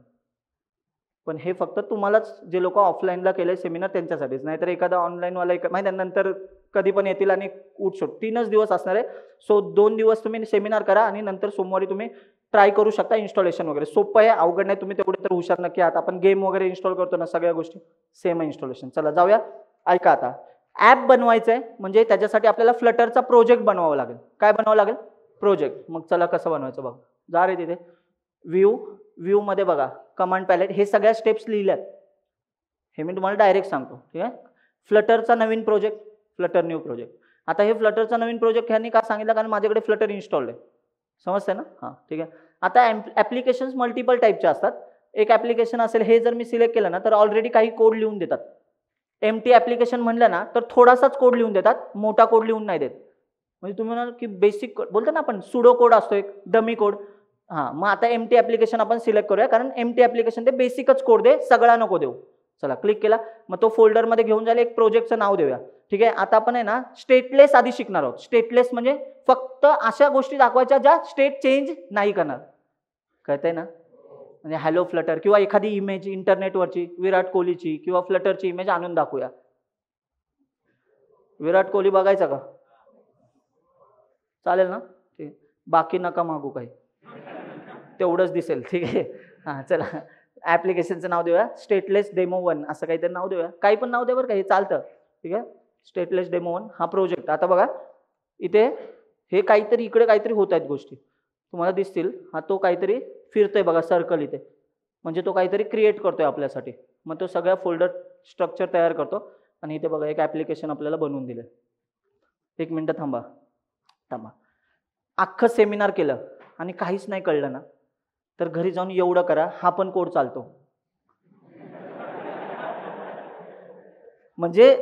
पण हे फक्त तुम्हालाच, जे लोक ऑफलाईनला केले सेमिनार त्यांच्यासाठीच, नाहीतर एखादा ऑनलाईनवाला माहिती नंतर कधी पण येतील आणि उठसूट. 3च दिवस असणार आहे. सो 2 दिवस तुम्ही सेमिनार करा आणि नंतर सोमवारी तुम्ही ट्राय करू शकता इन्स्टॉलेशन वगैरे. सोपं आहे, अवघड नाही. तुम्ही तेवढे तर हुशार नक्की आहात. आपण गेम वगैरे इन्स्टॉल करतो ना, सगळ्या गोष्टी सेम इन्स्टॉलेशन. चला जाऊया. ऐका, आता ॲप बनवायचं आहे म्हणजे त्याच्यासाठी आपल्याला फ्लटरचा प्रोजेक्ट बनवावा लागेल. काय बनवावं लागेल? प्रोजेक्ट. मग चला कसं बनवायचं बघा. जा रे तिथे व्ह्यू मध्ये बघा, कमांड पॅलेट, हे सगळ्या स्टेप्स लिहिल्यात. हे मी तुम्हाला डायरेक्ट सांगतो. ठीक आहे, फ्लटरचा नवीन प्रोजेक्ट, फ्लटर न्यू प्रोजेक्ट. आता हे फ्लटरचा नवीन प्रोजेक्ट ह्यांनी का सांगितलं? कारण माझ्याकडे फ्लटर इन्स्टॉल्ड आहे. समजतंय ना? हां, ठीक आहे. आता ॲप्लिकेशन्स मल्टिपल टाईपचे असतात. एक ॲप्लिकेशन असेल, हे जर मी सिलेक्ट केलं ना तर ऑलरेडी काही कोड लिहून देतात. एम्प्टी ॲप्लिकेशन म्हणलं ना तर थोडासाच कोड लिहून देतात, मोठा कोड लिहून नाही देत. म्हणजे तुम्ही म्हणाल की बेसिक बोलतो ना आपण, सुडो कोड असतो एक, डमी कोड. हां, मग आता एम्प्टी ॲप्लिकेशन आपण सिलेक्ट करूया, कारण एम्प्टी ॲप्लिकेशन ते बेसिकच कोड दे, सगळा नको देऊ. चला क्लिक केला, मग तो फोल्डरमध्ये घेऊन जायला एक प्रोजेक्टचं नाव देऊया. ठीक आहे, आता आपण आहे ना स्टेटलेस आधी शिकणार आहोत. स्टेटलेस म्हणजे फक्त अशा गोष्टी दाखवायच्या ज्या स्टेट चेंज नाही करणार. कळतंय ना? म्हणजे हॅलो फ्लटर किंवा एखादी इमेज इंटरनेटवरची विराट कोहलीची किंवा फ्लटरची इमेज आणून दाखवूया. विराट कोहली बघायचा का? चालेल ना? ठीक, बाकी नका मागू काही, तेवढंच दिसेल. ठीक आहे, हां चला. ॲप्लिकेशनचं नाव देऊया स्टेटलेस डेमो 1 असं काहीतरी नाव देऊया. काही पण नाव दे बरं का, हे चालतं. ठीक आहे, स्टेटलेस डेमो 1 हा प्रोजेक्ट. आता बघा इथे हे काहीतरी, इकडे काहीतरी होत आहेत गोष्टी तुम्हाला दिसतील. हा तो काहीतरी फिरतोय बघा सर्कल इथे, म्हणजे तो काहीतरी क्रिएट करतोय आपल्यासाठी. मग तो सगळ्या फोल्डर स्ट्रक्चर तयार करतो आणि इथे बघा एक ॲप्लिकेशन आपल्याला बनवून दिलं. 1 मिनिट थांबा. अख्खं सेमिनार केलं आणि काहीच नाही कळलं ना, तर घरी जाऊन एवढं करा, हा पण कोड चालतो. म्हणजे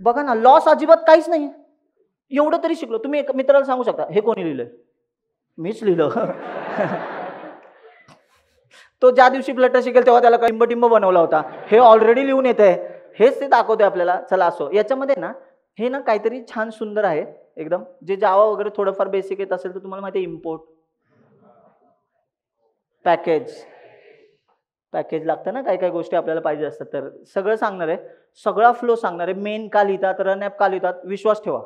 बघा ना, लॉस अजिबात काहीच नाही. एवढं तरी शिकलो. तुम्ही एक मित्राला सांगू शकता, हे कोणी लिहिलंय? मीच लिहिलं. तो ज्या दिवशी फ्लटर शिकेल तेव्हा त्याला टिंब बनवला होता. हे ऑलरेडी लिहून येत आहे, हेच ते दाखवते आपल्याला. चला असो, याच्यामध्ये ना हे ना काहीतरी छान सुंदर आहे एकदम. जे जावा वगैरे थोडंफार बेसिक येत असेल तर तुम्हाला माहिती आहे, इम्पोर्ट पॅकेज लागतं ना, काही काही गोष्टी आपल्याला पाहिजे असतात. तर सगळं सांगणार आहे, सगळा फ्लो सांगणार आहे. मेन का लिहितात, रन ॲप का लिहितात, विश्वास ठेवा.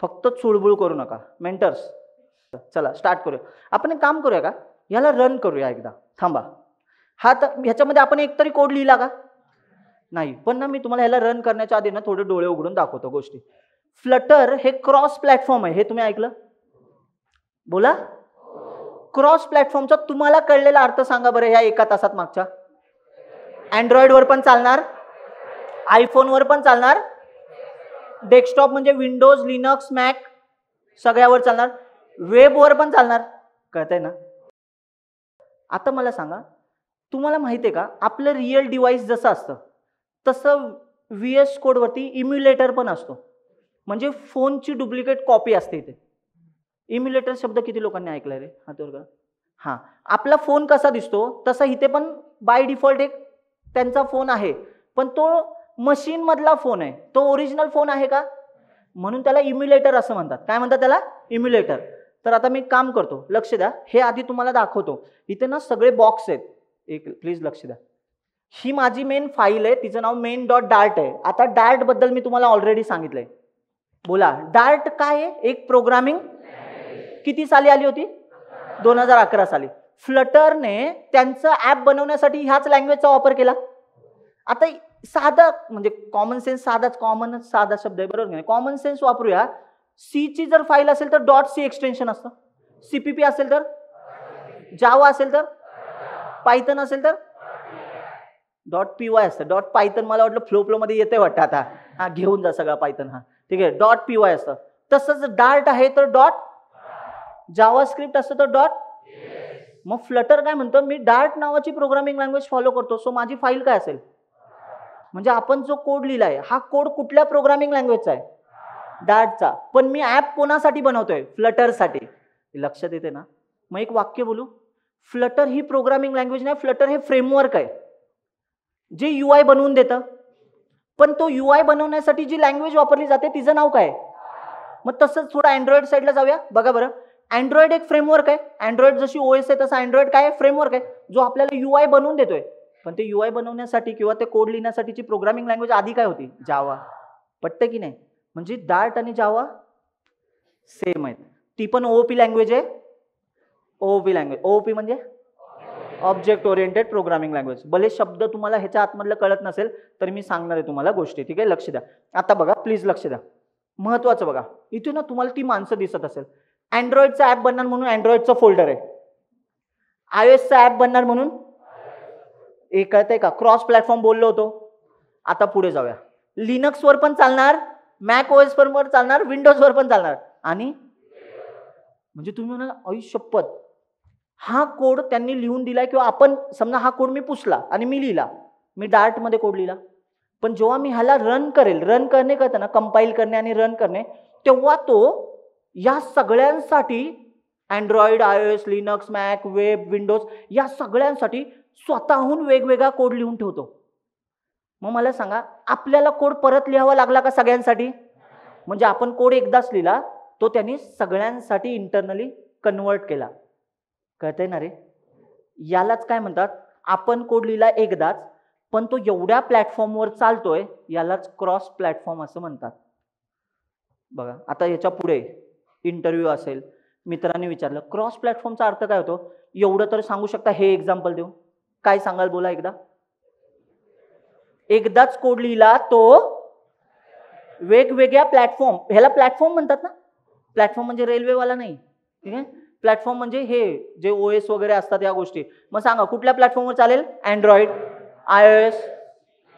फक्त चुळबुळ करू नका मेंटर्स. चला स्टार्ट करूया. आपण एक काम करूया का, याला रन करूया एकदा. थांबा, हा तर ह्याच्यामध्ये आपण एकतरी कोड लिहिला का? नाही. पण ना मी तुम्हाला ह्याला रन करण्याच्या आधी ना थोडे डोळे उघडून दाखवतो गोष्टी. फ्लटर हे क्रॉस प्लॅटफॉर्म आहे, हे तुम्ही ऐकलं? बोला. क्रॉस प्लॅटफॉर्मचा तुम्हाला कळलेला अर्थ सांगा बरं ह्या 1 तासात मागच्या. अँड्रॉइडवर पण चालणार, आयफोनवर पण चालणार, डेस्कटॉप म्हणजे विंडोज, लिनक्स, मॅक सगळ्यावर चालणार, वेबवर पण चालणार. कळतंय ना? आता मला सांगा, तुम्हाला माहिती आहे का, आपलं रिअल डिव्हाइस जसं असतं तसं VS कोडवरती इम्युलेटर पण असतो. म्हणजे फोनची डुप्लिकेट कॉपी असते इथे. इम्युलेटर शब्द किती लोकांनी ऐकलाय रे? हातावर का? हां, आपला फोन कसा दिसतो तसा इथे पण बाय डिफॉल्ट एक त्यांचा फोन आहे, पण तो मशीन मधला फोन आहे. तो ओरिजिनल फोन आहे का? म्हणून त्याला इम्युलेटर असं म्हणतात. काय म्हणतात त्याला? इम्युलेटर. तर आता मी काम करतो, लक्ष द्या, हे आधी तुम्हाला दाखवतो. इथे ना सगळे बॉक्स आहेत, एक प्लीज लक्ष द्या. ही माझी मेन फाईल आहे, तिचं नाव main.dart आहे. आता डार्ट बद्दल मी तुम्हाला ऑलरेडी सांगितलंय. बोला, डार्ट काय आहे? एक प्रोग्रामिंग किती साली आली होती? 2011 साली. फ्लटरने त्यांचं ऍप बनवण्यासाठी ह्याच लँग्वेजचा वापर केला. आता साधा म्हणजे कॉमन सेन्स, साधा शब्द आहे, बरोबर नाही? कॉमन सेन्स वापरूया. सी ची जर फाईल असेल तर .c एक्सटेन्शन असतं. CPP असेल तर, जावा असेल तर, पायथन असेल तर .py असतं. .python मला वाटलं फ्लो मध्ये येते वाटतं आता. हा, घेऊन जा सगळा पायथन. हा ठीक आहे, .py असतं. तसंच डार्ट आहे तर जावास्क्रिप्ट असतं तर मग फ्लटर काय म्हणतो, मी डार्ट नावाची प्रोग्रामिंग लँग्वेज फॉलो करतो, सो माझी फाईल काय असेल? म्हणजे आपण जो कोड लिहिलाय हा कोड कुठल्या प्रोग्रामिंग लँग्वेजचा आहे? डार्टचा. पण मी ऍप कोणासाठी बनवतोय? फ्लटरसाठी. लक्षात येते ना? मग एक वाक्य बोलू, फ्लटर ही प्रोग्रामिंग लँग्वेज नाही, फ्लटर हे फ्रेमवर्क आहे जे UI बनवून देतं. पण तो UI बनवण्यासाठी जी लँग्वेज वापरली जाते तिचं नाव काय? मग तसंच थोडं अँड्रॉइड साईडला जाऊया. बघा बरं, अँड्रॉइड एक फ्रेमवर्क आहे. अँड्रॉइड जशी OS आहे तसं अँड्रॉइड काय आहे? फ्रेमवर्क आहे, जो आपल्याला UI बनवून देतोय. पण ते UI बनवण्यासाठी किंवा ते कोड लिहिण्यासाठीची प्रोग्रामिंग लँग्वेज आधी काय होती? जावा. पटतं की नाही? म्हणजे डार्ट आणि जावा सेम आहेत. ती पण OOP लँग्वेज आहे. OOP language. OOP म्हणजे ऑब्जेक्ट ओरिएंटेड प्रोग्रामिंग लँग्वेज. भले शब्द तुम्हाला ह्याच्या आतमधलं कळत नसेल तर मी सांगणार आहे तुम्हाला गोष्टी. ठीक आहे, लक्ष द्या. आता बघा, प्लीज लक्ष द्या, महत्वाचं बघा. इथे ना तुम्हाला ती माणसं दिसत असेल. अँड्रॉइडचा ऍप बनणार म्हणून अँड्रॉइडचं फोल्डर आहे. iOSचा ऍप बनणार म्हणून एक कळतंय का? क्रॉस प्लॅटफॉर्म बोललो होतो. आता पुढे जाऊया. लिनक्सवर पण चालणार, मॅक OS वर चालणार, विंडोजवर पण चालणार. आणि म्हणजे तुम्ही म्हणाल आयुष्यपत, हा कोड त्यांनी लिहून दिलाय किंवा आपण समजा हा कोड मी पुसला आणि मी लिहिला, मी डार्ट मध्ये कोड लिहिला, पण जेव्हा मी ह्याला रन करेल, रन करणे कळतं ना, कंपाईल करणे आणि रन करणे, तेव्हा तो या सगळ्यांसाठी Android, iOS, Linux, Mac, web, Windows या सगळ्यांसाठी स्वतःहून वेगवेगळा कोड लिहून ठेवतो. मग मला सांगा, आपल्याला कोड परत लिहावा लागला का सगळ्यांसाठी? म्हणजे आपण कोड एकदाच लिहिला, तो त्यांनी सगळ्यांसाठी इंटरनली कन्वर्ट केला. कळतंय ना रे? यालाच काय म्हणतात, आपण कोड लिहिला एकदाच पण तो एवढ्या प्लॅटफॉर्मवर चालतोय, यालाच क्रॉस प्लॅटफॉर्म असं म्हणतात. बघा, आता याच्या पुढे इंटरव्ह्यू असेल, मित्रांनी विचारलं क्रॉस प्लॅटफॉर्मचा अर्थ काय होतो, एवढं तर सांगू शकता. हे एक्झाम्पल देऊ, काय सांगाल बोला एकदा? एकदाच कोड लिहिला तो वेगवेगळ्या प्लॅटफॉर्म, ह्याला प्लॅटफॉर्म म्हणतात ना. प्लॅटफॉर्म म्हणजे रेल्वेवाला नाही, ठीक आहे? प्लॅटफॉर्म म्हणजे हे जे OS वगैरे असतात या गोष्टी. मग सांगा कुठल्या प्लॅटफॉर्मवर चालेल? Android, iOS,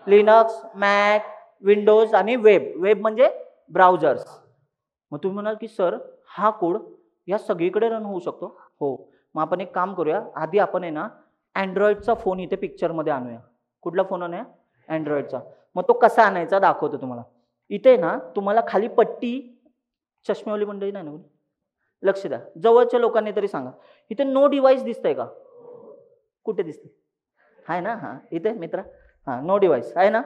Linux, Mac, Windows आणि वेब. वेब म्हणजे ब्राउझर्स. मग तुम्ही म्हणाल की सर हा कोड या सगळीकडे रन होऊ शकतो? हो. मग आपण एक काम करूया, आधी आपण आहे ना अँड्रॉइडचा फोन इथे पिक्चरमध्ये आणूया. कुठला फोन आणूया? अँड्रॉइडचा. मग तो कसा आणायचा दाखवतो तुम्हाला. इथे ना तुम्हाला खाली पट्टी, चष्मेवाली मंडळी नाही ना, लक्ष द्या, जवळच्या लोकांनी तरी सांगा, इथे नो डिव्हाइस दिसतंय का? कुठे दिसते? आहे ना? हा, इथे मित्र, हा नो डिव्हाइस आहे ना.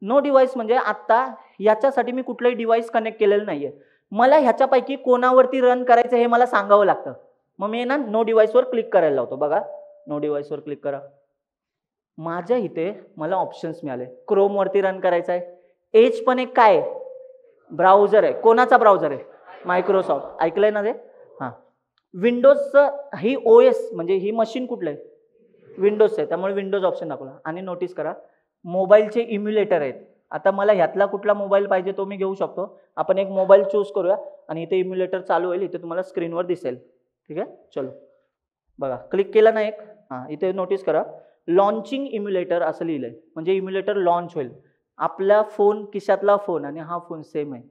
नो डिव्हाइस म्हणजे आता याच्यासाठी मी कुठलंही डिव्हाइस कनेक्ट केलेलं नाहीये, मला ह्याच्यापैकी कोणावरती रन करायचं हे मला सांगावं लागतं. मग मी ना नो डिव्हाइसवर क्लिक करायला लावतो. बघा, नो डिव्हाइसवर क्लिक करा. माझ्या इथे मला ऑप्शन्स मिळाले. क्रोम वरती रन करायचं आहे. एज पण एक काय ब्राउझर आहे. कोणाचा ब्राउझर आहे? मायक्रोसॉफ्ट. ऐकलंय ना ते? हां. विंडोजचं ही OS म्हणजे ही मशीन कुठलं आहे? विंडोजचं आहे, त्यामुळे विंडोज ऑप्शन दाखवला. आणि नोटीस करा, मोबाईलचे इम्युलेटर आहेत. आता मला ह्यातला कुठला मोबाईल पाहिजे तो मी घेऊ शकतो. आपण एक मोबाईल चूज करूया आणि इथे इम्युलेटर चालू होईल. इथे तुम्हाला स्क्रीनवर दिसेल. ठीक आहे, चलो बघा, क्लिक केलं ना एक, हां इथे नोटीस करा लॉन्चिंग इम्युलेटर असं लिहिलंय, म्हणजे इम्युलेटर लॉन्च होईल. आपला फोन, खिशातला फोन आणि हा फोन सेम आहे.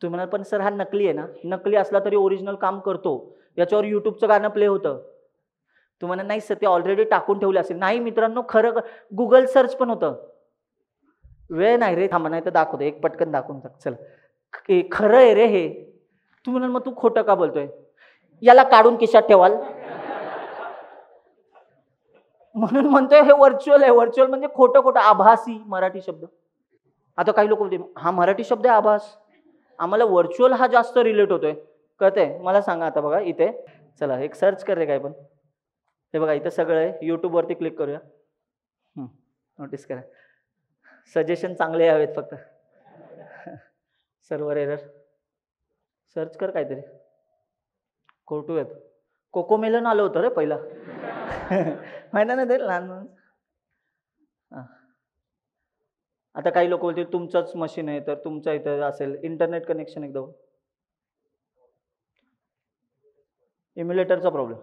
तुम्ही म्हणाल पण सर हा नकली आहे ना. नकली असला तरी ओरिजिनल काम करतो. याच्यावर युट्यूबचं गाणं प्ले होतं. तुम्हाला नाही सर ते ऑलरेडी टाकून ठेवले असेल. नाही मित्रांनो, खरं गुगल सर्च पण होतं. वेळ नाही रे, थांबा नाही तर दाखवतो, एक पटकन दाखवून टाक. चला, खरं आहे रे हे. तुम्ही म्हणाल मग तू खोटं का बोलतोय? याला काढून खिशात ठेवाल म्हणून म्हणतोय हे व्हर्च्युअल आहे. व्हर्च्युअल म्हणजे खोटं खोटं, आभासी मराठी शब्द. आता काही लोक बोलते हा मराठी शब्द आहे आभास, आम्हाला व्हर्च्युअल हा जास्त रिलेट होतोय. कळतंय मला सांगा आता बघा इथे. चला एक सर्च कर रे काय पण. हे बघा इथे सगळं आहे. यूट्यूबवरती क्लिक करूया. नोटीस करा, सजेशन चांगले हवेत फक्त. Server error. सर्च कर काहीतरी. कोटू वेब. कोकोमेलन आलं होतं रे पहिला. माहिती ना ते लहान म्हणून. आता काही लोक बोलतील तुमचंच मशीन आहे तर तुमच्या इथं असेल इंटरनेट कनेक्शन एकदम. इम्युलेटरचा प्रॉब्लेम.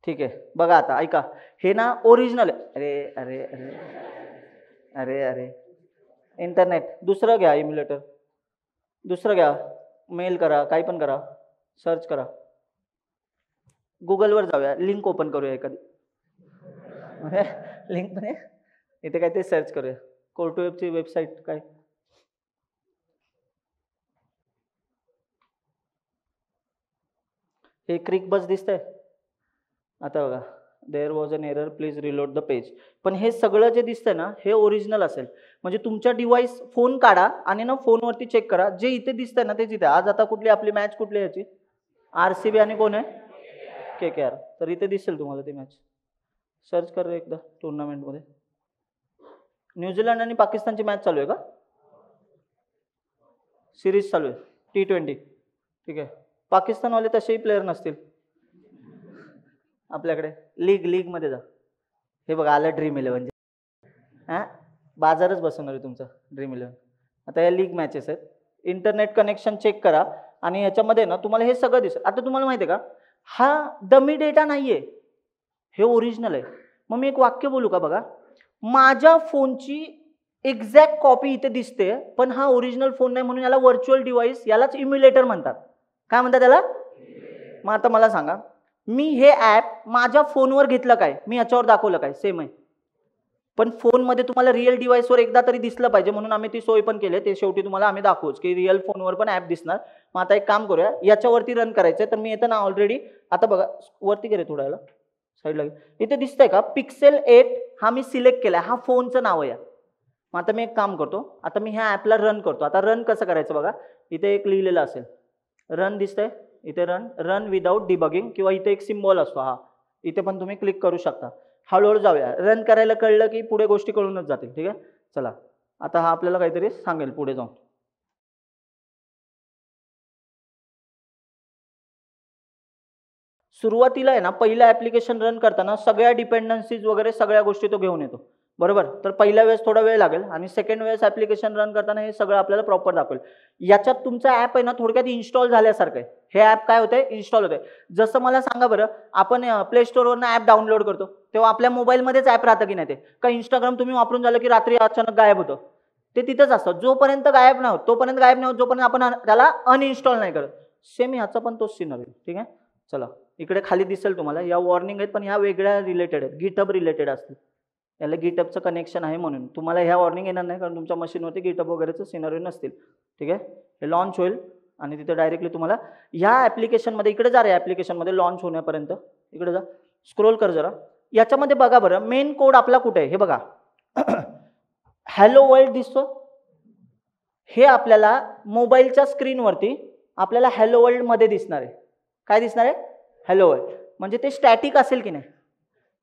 ठीक आहे बघा आता ऐका, हे ना ओरिजिनल आहे. अरे अरे अरे अरे अरे इंटरनेट दुसरं घ्या, इम्युलेटर दुसरं घ्या, मेल करा, काही पण करा, सर्च करा, गुगलवर जाऊया, लिंक ओपन करूया एखादी. लिंक पण आहे इथे, काय ते सर्च करूया. कोर्टू वेबची वेबसाईट काय. हे क्रिक बस दिसतंय आता बघा. There was an error, please reload the page. पण हे सगळं जे दिसतंय ना हे ओरिजिनल असेल. म्हणजे तुमच्या डिव्हाइस फोन काढा आणि ना फोनवरती चेक करा, जे इथे दिसतंय ना तेच इथे. आज आता कुठली आपली मॅच कुठली याची, RCB आणि कोण आहे, KKR. तर इथे दिसेल तुम्हाला ती मॅच. सर्च कर एकदा टुर्नामेंटमध्ये. न्यूझीलंड आणि पाकिस्तानची मॅच चालू आहे का, सिरीज चालू आहे T20. ठीक आहे, पाकिस्तानवाले तसेही प्लेयर नसतील आपल्याकडे. लीगमध्ये जा. हे बघा आलं ड्रीम 11. हां बाजारच बसवणार आहे तुमचा ड्रीम 11. आता या लीग मॅचेस आहेत. इंटरनेट कनेक्शन चेक करा आणि याच्यामध्ये ना तुम्हाला हे सगळं दिसेल. आता तुम्हाला माहिती आहे का, हा डमी डेटा नाही आहे, हे ओरिजिनल आहे. मग मी एक वाक्य बोलू का बघा. माझ्या फोनची एक्झॅक्ट कॉपी इथे दिसते, पण हा ओरिजिनल फोन नाही, म्हणून याला व्हर्च्युअल डिव्हाइस, यालाच इम्युलेटर म्हणतात. काय म्हणतात त्याला. मग आता मला सांगा, मी हे ॲप माझ्या फोनवर घेतलं काय, मी याच्यावर दाखवलं काय, सेम आहे. पण फोनमध्ये तुम्हाला रिअल डिव्हाइसवर एकदा तरी दिसलं पाहिजे, म्हणून आम्ही ती सोय पण केली. ते शेवटी तुम्हाला आम्ही दाखवूच की रिअल फोनवर पण ॲप दिसणार. मग आता एक काम करूया, याच्यावरती रन करायचंय. तर मी येतं ना ऑलरेडी. आता बघा वरती गेले थोड्या वेळा साईडला, इथे दिसतंय का पिक्सेल 8, हा मी सिलेक्ट केलाय, हा फोनचं नाव आहे. मग आता मी एक काम करतो, आता मी ह्या ॲपला रन करतो. आता रन कसं करायचं बघा, इथे एक लिहिलेलं असेल रन दिसतंय इथे, रन विदाउट डिबगिंग, किंवा इथे एक सिम्बॉल असतो हा, इथे पण तुम्ही क्लिक करू शकता. हळूहळू जाऊया. रन करायला कळलं की पुढे गोष्टी कळूनच जातील. ठीक आहे, चला आता हा आपल्याला काहीतरी सांगेल पुढे जाऊन. सुरुवातीला आहे ना पहिलं ॲप्लिकेशन रन करताना सगळ्या डिपेंडन्सीज वगैरे सगळ्या गोष्टी तो घेऊन येतो, बरोबर. तर पहिल्या वेळेस थोडा वेळ लागेल आणि सेकंड वेळेस ॲप्लिकेशन रन करताना हे सगळं आपल्याला प्रॉपर दाखवेल. याच्यात तुमचा ॲप आहे ना थोडक्यात इन्स्टॉल झाल्यासारखं आहे. हे ॲप काय होतंय, इन्स्टॉल होतंय. जसं मला सांगा बरं, आपण प्ले स्टोअरवरनं ॲप डाउनलोड करतो तेव्हा आपल्या मोबाईलमध्येच ॲप राहतं की नाही, ते का इंस्टाग्राम तुम्ही वापरून झालं की रात्री अचानक गायब होतं, ते तिथंच असतं. जोपर्यंत गायब नाही होत तोपर्यंत गायब नाही होत, जोपर्यंत आपण त्याला अनइन्स्टॉल नाही करत. सेम ह्याचा पण तोच सीन आहे. ठीक आहे, चला इकडे खाली दिसेल तुम्हाला या वॉर्निंग आहेत, पण ह्या वेगळ्या रिलेटेड आहेत, गिटहब रिलेटेड असतील. याला गिटहबचं कनेक्शन आहे म्हणून तुम्हाला ह्या वॉर्निंग येणार नाही, कारण तुमच्या मशीनवरती गिटहब वगैरेचं सिनारिओ नसतील. ठीक आहे, हे लॉन्च होईल आणि तिथे डायरेक्टली तुम्हाला ह्या ॲप्लिकेशनमध्ये, इकडे जा रे ॲप्लिकेशनमध्ये लॉन्च होण्यापर्यंत, इकडे जा, स्क्रोल कर जरा. याच्यामध्ये बघा बरं मेन कोड आपला कुठे आहे हे बघा. हॅलो वर्ल्ड दिसतो, हे आपल्याला मोबाईलच्या स्क्रीनवरती आपल्याला हॅलो वर्ल्ड मध्ये दिसणार आहे. काय दिसणार आहे, हॅलो वर्ल्ड. म्हणजे ते स्टॅटिक असेल की नाही,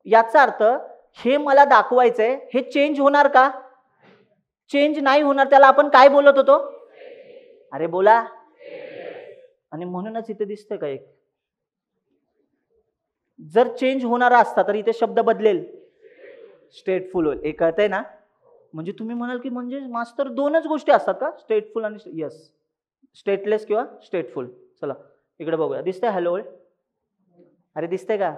याचा अर्थ हे मला दाखवायचंय, हे चेंज होणार का, चेंज नाही होणार. त्याला आपण काय बोलत होतो, अरे बोला. आणि म्हणूनच इथे दिसतंय का एक, जर चेंज होणारा असता तर इथे शब्द बदलेल, स्टेटफुल होईल. हे कळतंय ना. म्हणजे तुम्ही म्हणाल की म्हणजे मास्तर दोनच गोष्टी असतात का, स्टेटफुल आणि यस, स्टेटलेस किंवा स्टेटफुल. चला इकडे बघूया, दिसतंय हॅलो वर्ल्ड, अरे दिसतंय का.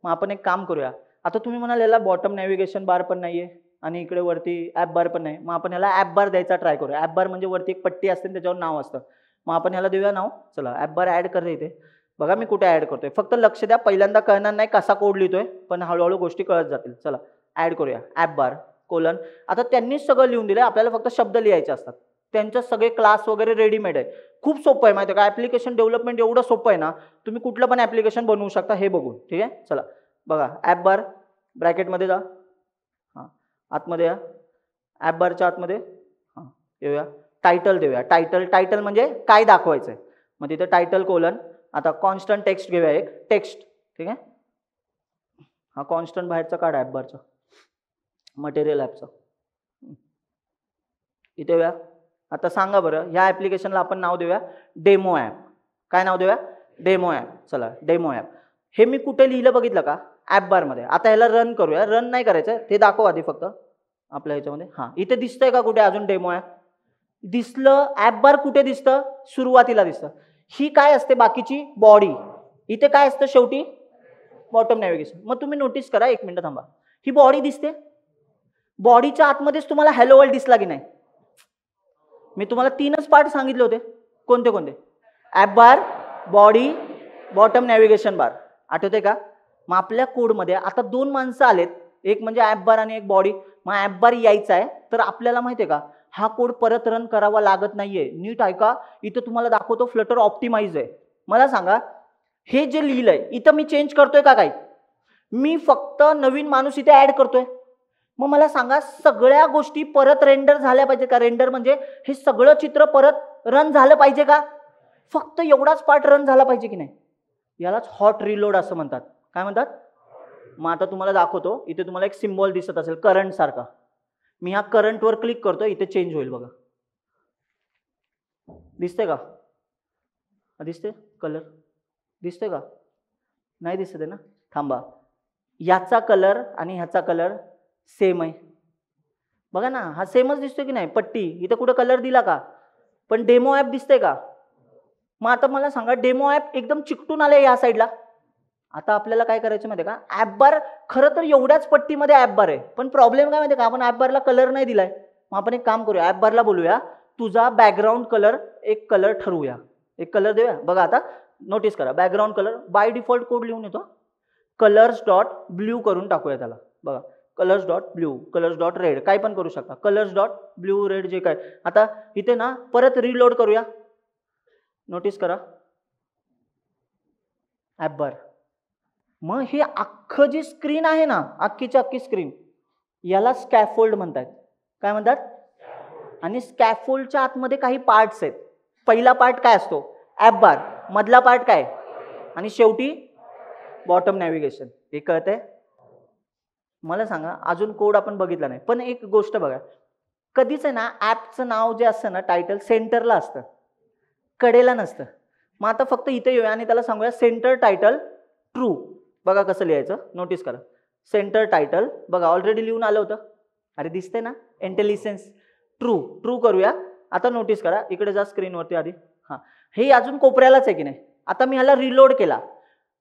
मग आपण एक काम करूया, आता तुम्ही म्हणाल याला बॉटम नॅव्हिगेशन बार पण नाहीये आणि इकडे वरती ॲप बार पण नाही. मग आपण ह्याला ॲप बार द्यायचा ट्राय करूया. ॲप बार म्हणजे वरती एक पट्टी असते त्याच्यावर नाव असतं. मग आपण ह्याला देऊया नाव. चला ॲप बार ॲड कर इथे. बघा मी कुठे ॲड करतोय, फक्त लक्ष द्या, पहिल्यांदा कळणार नाही कसा कोड लिहितोय, पण हळूहळू गोष्टी कळत जातील. चला ॲड करूया ॲप बार कोलन. आता त्यांनीच सगळं लिहून दिलं, आपल्याला फक्त शब्द लिहायचे असतात. त्यांचे सगळे क्लास वगैरे रेडीमेड आहे. खूप सोपं आहे माहिती आहे का, ॲप्लिकेशन डेव्हलपमेंट एवढं सोपं आहे ना, तुम्ही कुठलं पण ॲप्लिकेशन बनवू शकता हे बघून. ठीक आहे, चला बघा ॲप बार ब्रॅकेटमध्ये जा, हां आतमध्ये या, ॲप बारच्या आतमध्ये हां येऊया, टायटल देऊया. टायटल म्हणजे काय दाखवायचं आहे. मग तिथे टायटल कोलन. आता कॉन्स्टंट टेक्स्ट घेऊया, एक टेक्स्ट. ठीक आहे, हा कॉन्स्टंट बाहेरचा काढा ॲप बारचा, मटेरियल ॲपचा. इथे येऊया. आता सांगा बरं, ह्या ॲप्लिकेशनला आपण नाव देऊया डेमो ॲप. काय नाव देऊया? Demo app. चला डेमो ॲप. हे मी कुठे लिहिलं बघितलं का? ॲप बारमध्ये. आता ह्याला रन करूया. रन नाही करायचं, ते दाखव आधी फक्त आपल्या ह्याच्यामध्ये. हां, इथे दिसतंय का कुठे अजून डेमो ॲप? दिसलं. ॲप बार कुठे दिसतं? सुरुवातीला दिसतं. ही काय असते बाकीची? बॉडी. इथे काय असतं शेवटी? Bottom navigation. मग तुम्ही नोटीस करा, एक मिनिट थांबा. ही बॉडी दिसते. बॉडीच्या आतमध्येच तुम्हाला हॅलो वर्ल्ड दिसला की नाही? मी तुम्हाला 3च पार्ट सांगितले होते. कोणते कोणते? ॲप बार, बॉडी, बॉटम नॅव्हिगेशन बार. आठवते का? मग आपल्या कोडमध्ये आता 2 माणसं आलेत, एक म्हणजे ॲप बार आणि एक बॉडी. मग ॲप बार यायचा आहे, तर आपल्याला माहिती आहे का हा कोड परत रन करावा लागत नाहीये. नीट ऐका, इथं तुम्हाला दाखवतो फ्लटर ऑप्टिमाइज आहे. मला सांगा, हे जे लिहिलंय इथं मी चेंज करतोय का काही? मी फक्त नवीन माणूस इथे ऍड करतोय. मग मला सांगा, सगळ्या गोष्टी परत रेंडर झाल्या पाहिजे का? रेंडर म्हणजे हे सगळं चित्र परत रन झालं पाहिजे का? फक्त एवढाच पार्ट रन झाला पाहिजे की नाही? यालाच हॉट रिलोड असं म्हणतात. काय म्हणतात? मग आता तुम्हाला दाखवतो. इथे तुम्हाला एक सिम्बॉल दिसत असेल करंट सारखा. मी ह्या करंटवर क्लिक करतो, इथे चेंज होईल बघा. दिसते का? दिसते कलर? दिसते का? नाही दिसत आहे ना? थांबा. याचा कलर आणि ह्याचा कलर सेम आहे. बघा ना, हा सेमच दिसतोय की नाही? पट्टी इथे कुठे कलर दिला का? पण डेमो ॲप दिसते का? मग आता मला सांगा, डेमो ॲप एकदम चिकटून आले या साईडला. आता आपल्याला काय करायचं माहिती आहे का? ॲप बार खरं तर एवढ्याच पट्टीमध्ये ॲप बार आहे, पण प्रॉब्लेम काय माहिती आहे का? आपण ॲप बारला कलर नाही दिलाय. मग आपण एक काम करूया, ॲप बारला बोलूया तुझा बॅकग्राऊंड कलर, एक कलर ठरवूया, एक कलर देऊया. बघा आता नोटीस करा, background colour by default code लिहून येतो, कलर्स डॉट ब्ल्यू करून टाकूया त्याला. बघा, colours dot blue, colours dot red, काय पण करू शकता. कलर्स डॉट ब्ल्यू रेड जे काय. आता इथे ना परत रिलोड करूया. नोटीस करा ॲप बार. मग हे अख्खं जी स्क्रीन आहे ना, अख्खीची अख्खी स्क्रीन, याला स्कॅफोल्ड म्हणतात. काय म्हणतात? आणि स्कॅफोल्डच्या आतमध्ये काही पार्ट्स आहेत. पहिला पार्ट काय असतो? ॲप बार. मधला पार्ट काय? आणि शेवटी बॉटम नॅव्हिगेशन. हे कळतंय? मला सांगा, अजून कोड आपण बघितला नाही, पण एक गोष्ट बघा, कधीच आहे ना ॲपचं नाव जे असतं ना, टायटल सेंटरला असतं, कडेला नसतं. मग आता फक्त इथे येऊया आणि त्याला सांगूया सेंटर टायटल ट्रू. बघा कसं लिहायचं, नोटीस करा. सेंटर टायटल, बघा ऑलरेडी लिहून आलं होतं. अरे दिसते ना, इंटेलिजन्स. ट्रू, ट्रू करूया. आता नोटीस करा, इकडे जा स्क्रीनवरती आधी. हां, हे अजून कोपऱ्यालाच आहे की नाही? आता मी ह्याला रिलोड केला.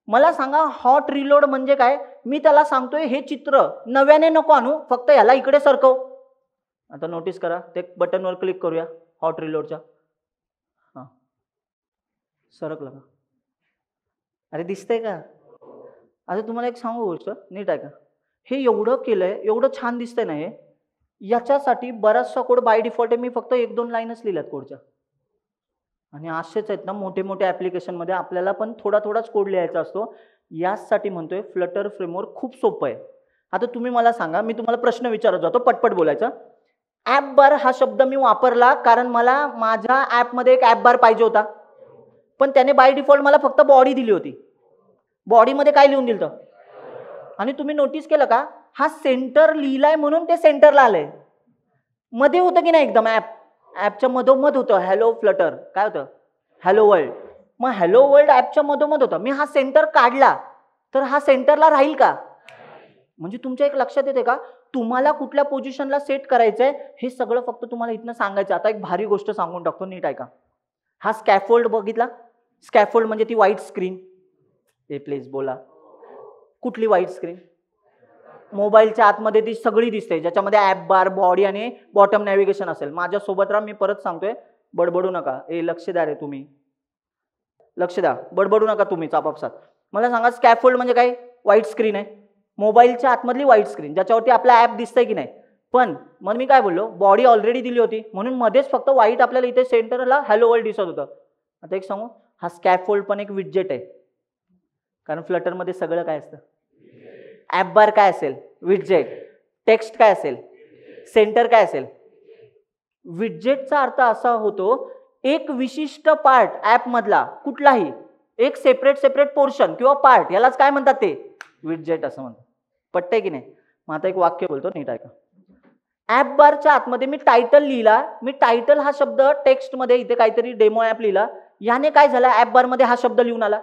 मला सांगा, हॉट रिलोड म्हणजे काय? मी त्याला सांगतोय हे चित्र नव्याने नको आणू, फक्त ह्याला इकडे सरकव. आता नोटीस करा, ते बटनवर क्लिक करूया हॉट रिलोडच्या. हां, सरकलं का? अरे दिसतंय का? आता तुम्हाला एक सांगू गोष्ट, नीट आहे का? हे एवढं केलंय, एवढं छान दिसतंय ना हे. याच्यासाठी बराचसा कोड बाय डिफॉल्ट आहे. मी फक्त 1-2 लाईनच लिहिल्यात कोडच्या. आणि असेच आहेत ना मोठे मोठे ॲप्लिकेशनमध्ये, आपल्याला पण थोडा थोडाच कोड लिहायचा असतो. यासाठी म्हणतोय फ्लटर फ्रेमवर्क खूप सोपं आहे. आता तुम्ही मला सांगा, मी तुम्हाला प्रश्न विचारत जातो, पटपट बोलायचं. ॲप बार हा शब्द मी वापरला कारण मला माझ्या ॲपमध्ये एक ॲप बार पाहिजे होता, पण त्याने बाय डिफॉल्ट मला फक्त बॉडी दिली होती. बॉडीमध्ये काय लिहून दिलं? आणि तुम्ही नोटीस केलं का, हा सेंटर लिहिलाय म्हणून ते सेंटरला आलंय. मध्ये होतं की नाही एकदम ॲपच्या मधोमध होतं हॅलो फ्लटर, काय होतं? Hello world. मग हॅलो वर्ल्ड ॲपच्या मधोमध होतं. मी हा सेंटर काढला तर हा सेंटरला राहील का? म्हणजे तुमच्या एक लक्षात येते का, तुम्हाला कुठल्या पोझिशनला सेट करायचंय हे सगळं फक्त तुम्हाला इथनं सांगायचं. आता एक भारी गोष्ट सांगून टाकतो, नीट ऐका. हा स्कॅफोल्ड बघितला? स्कॅफोल्ड म्हणजे ती व्हाईट स्क्रीन. हे प्लीज बोला, कुठली व्हाईट स्क्रीन? मोबाईलच्या आतमध्ये ती सगळी दिसते, ज्याच्यामध्ये ॲप बार, बॉडी आणि बॉटम नॅव्हिगेशन असेल. माझ्यासोबत राहा, मी परत सांगतोय, बडबडू नका. लक्ष द्या रे तुम्ही, लक्ष द्या, बडबडू नका तुम्हीच आपापसात. मला सांगा, स्कॅफोल्ड म्हणजे काय? व्हाईट स्क्रीन आहे, मोबाईलच्या आतमधली व्हाईट स्क्रीन, ज्याच्यावरती आपला ॲप दिसतंय की नाही. पण मग मी काय बोललो, बॉडी ऑलरेडी दिली होती म्हणून मध्येच फक्त व्हाईट आपल्याला इथे सेंटरला हॅलो वर्ल्ड दिसत होतं. आता एक सांगू, हा स्कॅफोल्ड पण एक विडजेट आहे, कारण फ्लटरमध्ये सगळं काय असतं? ॲप बार काय असेल? विडजेट. टेक्स्ट काय असेल? सेंटर काय असेल? विडजेटचा अर्थ असा होतो एक विशिष्ट पार्ट ऍप मधला कुठलाही एक सेपरेट पोर्शन किंवा पार्ट, यालाच काय म्हणतात ते विडजेट असं म्हणतात. पटतंय की नाही? मग आता एक वाक्य बोलतो, नीट ऐका. ऍप बारच्या आतमध्ये मी टायटल लिहिला, मी टायटल हा शब्द टेक्स्ट मध्ये इथे काहीतरी डेमो ऍप लिहिला, याने काय झालं, ऍप बार मध्ये हा शब्द लिहून आला,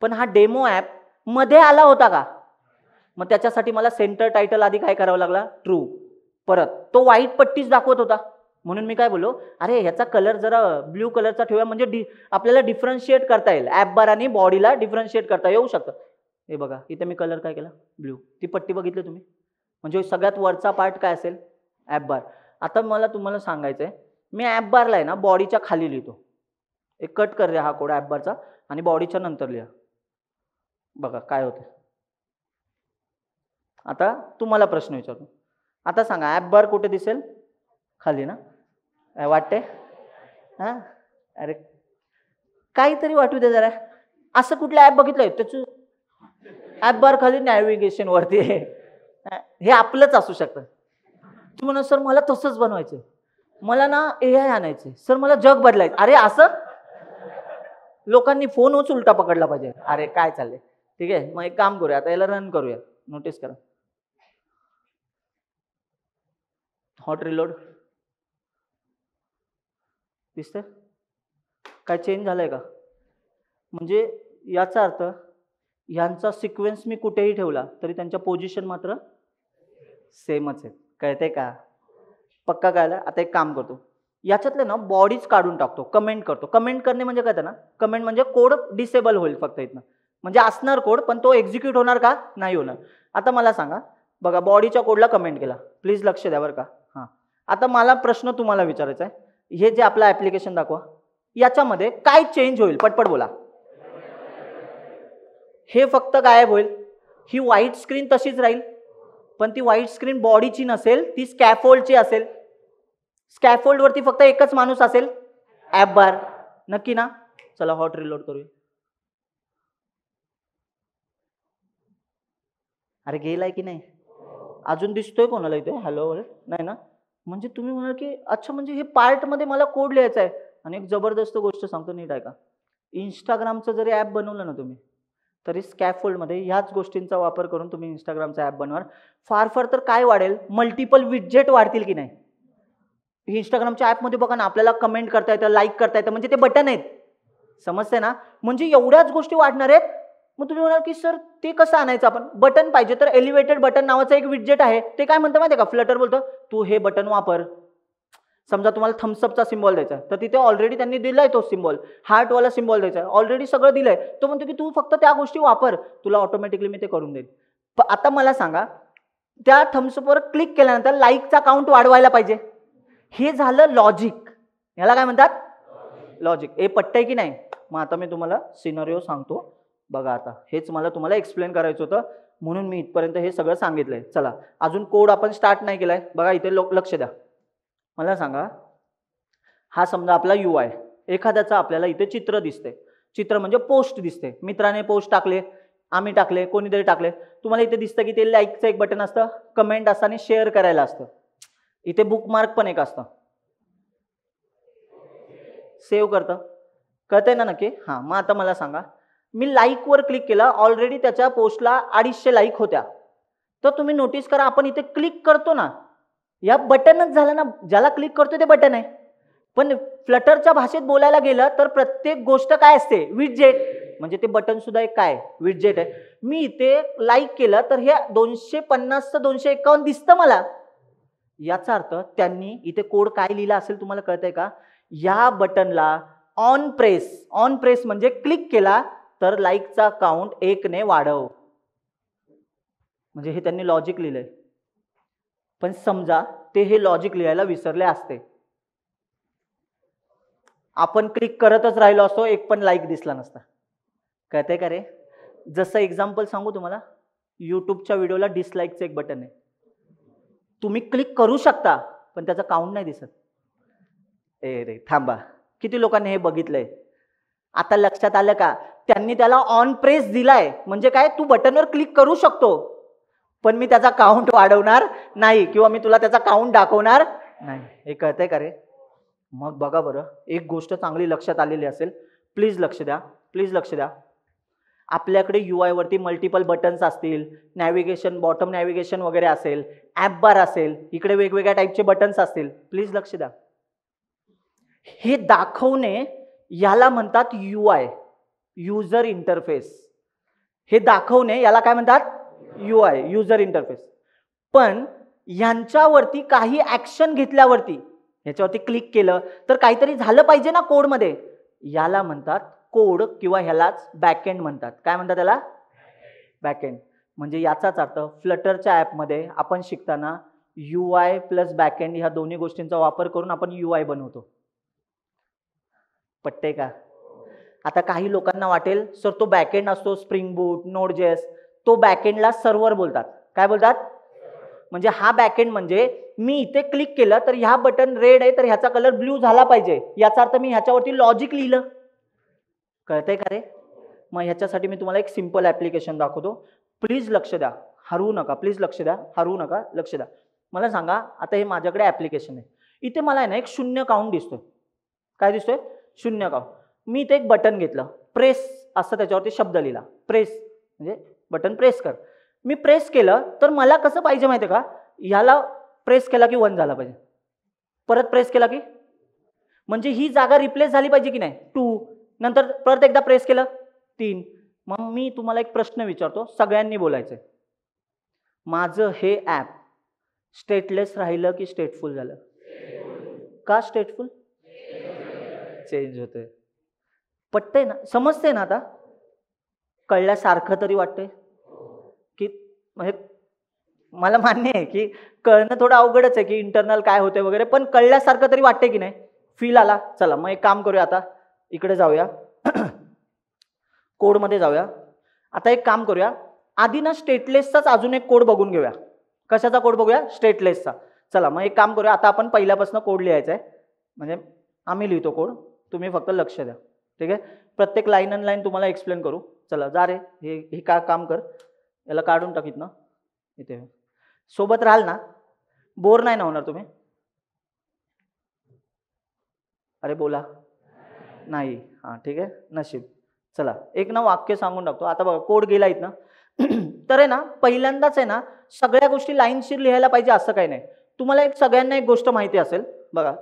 पण हा डेमो ऍप मध्ये आला होता का? मग त्याच्यासाठी मला सेंटर टायटल आधी काय करावं लागला, ट्रू. परत तो व्हाईट पट्टीच दाखवत होता, म्हणून मी काय बोललो, अरे ह्याचा कलर जरा ब्ल्यू कलरचा ठेवूया, म्हणजे आपल्याला डिफरन्शिएट करता येईल, ऍप बार आणि बॉडीला डिफरन्शिएट करता येऊ शकतं. हे बघा इथे मी कलर काय केला, ब्ल्यू. ती पट्टी बघितली तुम्ही, म्हणजे सगळ्यात वरचा पार्ट काय असेल, ऍप बार. आता मला तुम्हाला सांगायचंय, मी ऍप बारला आहे ना बॉडीच्या खाली लिहितो, एक कट कर हा कोड ऍप बारचा आणि बॉडीच्या नंतर लिहा, बघा काय होतं. आता तुम्हाला प्रश्न विचारतो, आता सांगा ऍप बार कुठे दिसेल, खाली ना, वाटते हा? अरे काहीतरी वाटू दे जरा, असं कुठलं ऍप बघितलंय त्याचं ऍप बार खाली नॅव्हिगेशन वरती आहे, हे आपलंच असू शकतं. तू म्हणा सर मला तसंच बनवायचंय, मला ना AI आणायचंय, सर मला जग बदलायचं. अरे असं लोकांनी फोनच उलटा पकडला पाहिजे. अरे काय चाललंय, ठीक आहे मग एक काम करूया, आता याला रन करूया, नोटीस करा, हॉट रिलोड दिसतंय, काय चेंज झालंय का? म्हणजे याचा अर्थ यांचा सिक्वेन्स मी कुठेही ठेवला तरी त्यांच्या पोझिशन मात्र सेमच आहे. कळतंय का? पक्का कळलं? आता एक काम करतो, याच्यातले ना बॉडीज काढून टाकतो, कमेंट करतो. कमेंट करणे म्हणजे काय ना, कमेंट म्हणजे कोड डिसेबल होईल फक्त इथनं, म्हणजे असणार कोड पण तो एक्झिक्यूट होणार का, नाही होणार. आता मला सांगा, बघा बॉडीच्या कोडला कमेंट केला, प्लीज लक्ष द्या बरं का. हां, आता मला प्रश्न तुम्हाला विचारायचा आहे, हे जे आपलं ऍप्लिकेशन दाखवा, याच्यामध्ये काय चेंज होईल, पटपट बोला. हे फक्त गायब होईल, ही व्हाईट स्क्रीन तशीच राहील, पण ती व्हाईट स्क्रीन बॉडीची नसेल, ती स्कॅफोल्डची असेल. स्कॅफोल्ड वरती फक्त एकच माणूस असेल, ऍप बार. नक्की ना? चला हॉट रिलोड करूया. अरे गेलाय की नाही? अजून दिसतोय कोणाला इथे? हॅलो नाही ना? म्हणजे तुम्ही म्हणाल की अच्छा म्हणजे हे पार्ट मध्ये मला कोड लिहायचा आहे. आणि एक जबरदस्त गोष्ट सांगतो, नीट ऐका. इंस्टाग्रामचं जरी ॲप बनवलं ना तुम्ही, तरी स्कॅफोल्डमध्ये ह्याच गोष्टींचा वापर करून तुम्ही इंस्टाग्रामचा ॲप बनवा. फार फार तर काय वाढेल, मल्टिपल विडजेट वाढतील की नाही. इंस्टाग्रामच्या ॲपमध्ये बघा ना, आपल्याला कमेंट करता येतं, लाईक करता येतं, म्हणजे ते बटन आहेत, समजते ना? म्हणजे एवढ्याच गोष्टी वाढणार आहेत. मग तुम्ही म्हणाल की सर ते कसं आणायचं आपण? बटन पाहिजे तर एलिव्हेटेड बटन नावाचं एक विडजेट आहे, ते काय म्हणतं माहिती आहे का, फ्लटर बोलतं तू हे बटन वापर. समजा तुम्हाला थम्सअपचा सिम्बॉल द्यायचा तर तिथे ऑलरेडी त्यांनी दिलाय तो सिम्बॉल, हार्टवाला सिम्बॉल द्यायचा, ऑलरेडी सगळं दिलंय. तो म्हणतो की तू फक्त त्या गोष्टी वापर, तुला ऑटोमॅटिकली मी ते करून देईन. आता मला सांगा, त्या थम्सअपवर क्लिक केल्यानंतर लाईकचा काउंट वाढवायला पाहिजे. हे झालं लॉजिक. याला काय म्हणतात? लॉजिक. हे पटतंय की नाही? मग आता मी तुम्हाला सिनारिओ सांगतो बघा. आता हेच मला तुम्हाला एक्सप्लेन करायचं होतं, म्हणून मी इथपर्यंत हे सगळं सांगितलंय. चला, अजून कोड आपण स्टार्ट नाही केलाय. बघा इथे लक्ष द्या. मला सांगा, हा समजा आपला UI, एखाद्याचा आपल्याला इथे चित्र दिसते. चित्र म्हणजे पोस्ट दिसते, मित्राने पोस्ट टाकले, आम्ही टाकले, कोणीतरी टाकले. तुम्हाला इथे दिसतं की ते लाईकचं एक बटन असतं, कमेंट असतं आणि शेअर करायला असतं. इथे बुकमार्क पण एक असतं, सेव्ह करतं. कळतंय ना नक्की? हां, मग आता मला सांगा, मी लाईकवर क्लिक केला, ऑलरेडी त्याच्या पोस्टला 250 लाईक होत्या. तर तुम्ही नोटीस करा, आपण इथे क्लिक करतो ना, या बटनच झालं ना, ज्याला क्लिक करतो ते बटन आहे. पण फ्लटरच्या भाषेत बोलायला गेलं तर प्रत्येक गोष्ट काय असते? विडजेट. म्हणजे ते बटन सुद्धा एक काय? विडजेट आहे. मी इथे लाईक केलं तर हे 250 चं 251 दिसतं मला. याचा अर्थ त्यांनी इथे कोड काय लिहिला असेल तुम्हाला कळतंय का? या बटनला ऑन प्रेस म्हणजे क्लिक केला तर लाईकचा काउंट 1 ने वाढव. म्हणजे हे त्यांनी लॉजिक लिहिलंय. पण समजा ते हे लॉजिक लिहायला विसरले असते, आपण क्लिक करतच राहिलो असतो, एक पण लाईक दिसला नसता. कळतंय का रे? जसं एक्झाम्पल सांगू तुम्हाला, युट्यूबच्या व्हिडिओला डिसलाईकचं एक बटन आहे. तुम्ही क्लिक करू शकता पण त्याचा काउंट नाही दिसत. ए रे थांबा, किती लोकांनी हे बघितलंय? आता लक्षात आलं का? त्यांनी त्याला ऑन प्रेस दिलाय, म्हणजे काय, तू बटनवर क्लिक करू शकतो पण मी त्याचा काउंट वाढवणार नाही, किंवा मी तुला त्याचा काउंट दाखवणार नाही. हे कळतंय का रे? मग बघा बरं, एक गोष्ट चांगली लक्षात आलेली असेल, प्लीज लक्ष द्या, प्लीज लक्ष द्या. आपल्याकडे UI वरती मल्टिपल बटन्स असतील, नॅव्हिगेशन, बॉटम नॅव्हिगेशन वगैरे असेल, ॲप बार असेल, इकडे वेगवेगळ्या टाईपचे बटन्स असतील. प्लीज लक्ष द्या. हे दाखवणे याला म्हणतात UI, युजर इंटरफेस. हे दाखवणे याला काय म्हणतात? UI, user interface. पण यांच्यावरती काही ऍक्शन घेतल्यावरती, ह्याच्यावरती क्लिक केलं तर काहीतरी झालं पाहिजे ना कोडमध्ये, याला म्हणतात कोड किंवा ह्यालाच बॅकएंड म्हणतात. काय म्हणतात त्याला? बॅकएंड. म्हणजे याचाच अर्थ फ्लटरच्या ॲपमध्ये आपण शिकताना UI प्लस बॅकएंड ह्या दोन्ही गोष्टींचा वापर करून आपण UI बनवतो. पटते का? आता काही लोकांना वाटेल सर तो बॅकएंड असतो स्प्रिंग बूट, नोड.js, तो बॅकएंडला सर्व्हर बोलतात. काय बोलतात? म्हणजे हा बॅकएंड म्हणजे मी इथे क्लिक केलं तर ह्या बटन रेड आहे तर ह्याचा कलर ब्ल्यू झाला पाहिजे, याचा अर्थ मी ह्याच्यावरती लॉजिक लिहिलं. कळतंय का रे? मग ह्याच्यासाठी मी तुम्हाला एक सिंपल ऍप्लिकेशन दाखवतो. प्लीज लक्ष द्या, हरवू नका. प्लीज लक्ष द्या, हरवू नका, लक्ष द्या. मला सांगा, आता हे माझ्याकडे ऍप्लिकेशन आहे. इथे मला आहे ना एक शून्य काउंट दिसतोय. काय दिसतोय? शून्य काउंट. मी इथे एक बटन घेतलं, प्रेस असं त्याच्यावरती शब्द लिहिला. प्रेस म्हणजे बटन प्रेस कर. मी प्रेस केलं तर मला कसं पाहिजे माहिती आहे का? ह्याला प्रेस केला की 1 झाला पाहिजे, परत प्रेस केला की, म्हणजे ही जागा रिप्लेस झाली पाहिजे की नाही? 2. नंतर परत एकदा प्रेस केलं 3. मग मी तुम्हाला एक प्रश्न विचारतो, सगळ्यांनी बोलायचंय. माझं हे ॲप स्टेटलेस राहिलं की स्टेटफुल झालं? का स्टेटफुल? चेंज होतंय. पटतंय ना? समजतंय ना? आता कळल्यासारखं तरी वाटतंय की, म्हणजे मला मान्य आहे की कळणं थोडं अवघडच आहे की इंटरनल काय होते वगैरे, पण कळल्यासारखं तरी वाटतंय की नाही? फील आला? चला मग एक काम करूया, आता इकडे जाऊया, कोडमध्ये जाऊया. आता एक काम करूया, आधी ना स्टेटलेसचाच अजून एक कोड बघून घेऊया. कशाचा कोड बघूया? स्टेटलेसचा. चला मग एक काम करूया, आता आपण पहिल्यापासून कोड लिहायचा आहे. म्हणजे आम्ही लिहितो कोड, तुम्ही फक्त लक्ष द्या. ठीक आहे? प्रत्येक लाईन अन लाईन तुम्हाला एक्सप्लेन करू. चला जा रे, हे काय काम कर, याला काढून टाकीत ना इथे. सोबत राहाल ना? बोर नाही ना होणार तुम्ही? अरे बोला. नाही. हां ठीक आहे, नशीब. चला एक ना वाक्य सांगून टाकतो. आता बघा कोड गेला ना. तर आहे ना पहिल्यांदाच आहे ना सगळ्या गोष्टी लाईनशीर लिहायला पाहिजे असं काही नाही. तुम्हाला एक सगळ्यांना एक गोष्ट माहिती असेल बघा,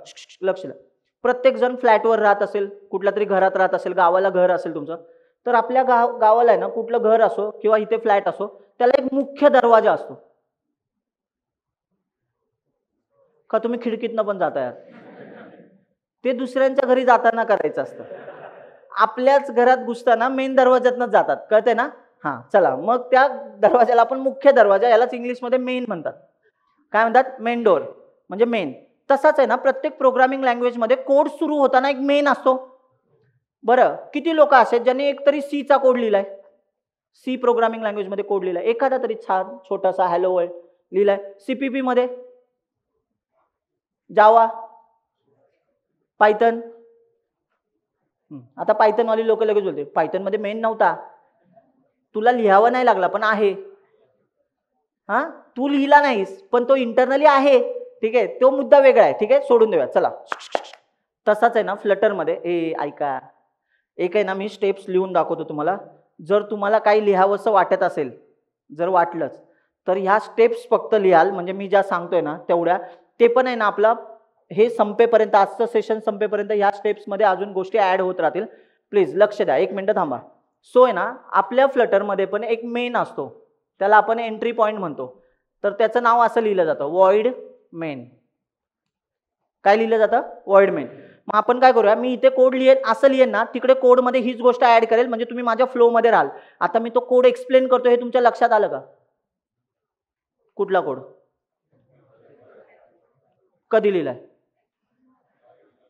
लक्ष द्या. प्रत्येक जण फ्लॅटवर राहत असेल, कुठल्या तरी घरात राहत असेल, गावाला घर असेल तुमचं, तर आपल्या गावाला आहे ना कुठलं घर असो किंवा इथे फ्लॅट असो, त्याला एक मुख्य दरवाजा असतो. का तुम्ही खिडकीतनं पण जाताय? ते दुसऱ्यांच्या घरी जाताना करायचं असतं. आपल्याच घरात घुसताना मेन दरवाज्यातनंच जातात. कळतंय ना? हां चला मग त्या दरवाजाला आपण मुख्य दरवाजा, यालाच इंग्लिशमध्ये मेन म्हणतात. काय म्हणतात? मेन डोअर म्हणजे मेन. तसाच आहे ना प्रत्येक प्रोग्रामिंग लँग्वेजमध्ये कोड सुरू होताना एक मेन असतो. बरं किती लोक असेल ज्यांनी एकतरी सीचा कोड लिहिलाय? सी प्रोग्रामिंग लँग्वेजमध्ये कोड लिहिलाय, एखादा तरी छान छोटासा हॅलो वर्ल्ड लिहिलाय. CPP मध्ये, जावा, पायथन. आता पायथनवाली लोक लगेच बोलते पायथन मध्ये मेन नव्हता, तुला लिहावं नाही लागला पण आहे. हा तू लिहिला नाहीस पण तो इंटरनली आहे. ठीक आहे, तो मुद्दा वेगळा आहे. ठीक आहे, सोडून देऊया. चला तसाच आहे ना फ्लटरमध्ये. ऐका, एक आहे ना मी स्टेप्स लिहून दाखवतो तुम्हाला. जर तुम्हाला काही लिहावंसं वाटत असेल, जर वाटलंच तर ह्या स्टेप्स फक्त लिहाल, म्हणजे मी ज्या सांगतोय ना तेवढ्या. ते पण आहे ना आपला हे संपेपर्यंत, आजचं सेशन संपेपर्यंत ह्या स्टेप्समध्ये अजून गोष्टी ऍड होत राहतील. प्लीज लक्ष द्या, एक मिनिट थांबा. सो आहे ना आपल्या फ्लटरमध्ये पण एक मेन असतो, त्याला आपण एंट्री पॉईंट म्हणतो. तर त्याचं नाव असं लिहिलं जातं, व्हॉइड मेन. काय लिहिलं जातं? Void main. मग आपण काय करूया, मी इथे कोड लिहेन, असं लिहेन ना, तिकडे कोडमध्ये हीच गोष्ट ऍड करेल, म्हणजे तुम्ही माझ्या फ्लोमध्ये राहाल. आता मी तो कोड एक्सप्लेन करतो, हे तुमच्या लक्षात आलं का? कुठला कोड? कधी लिहिलाय?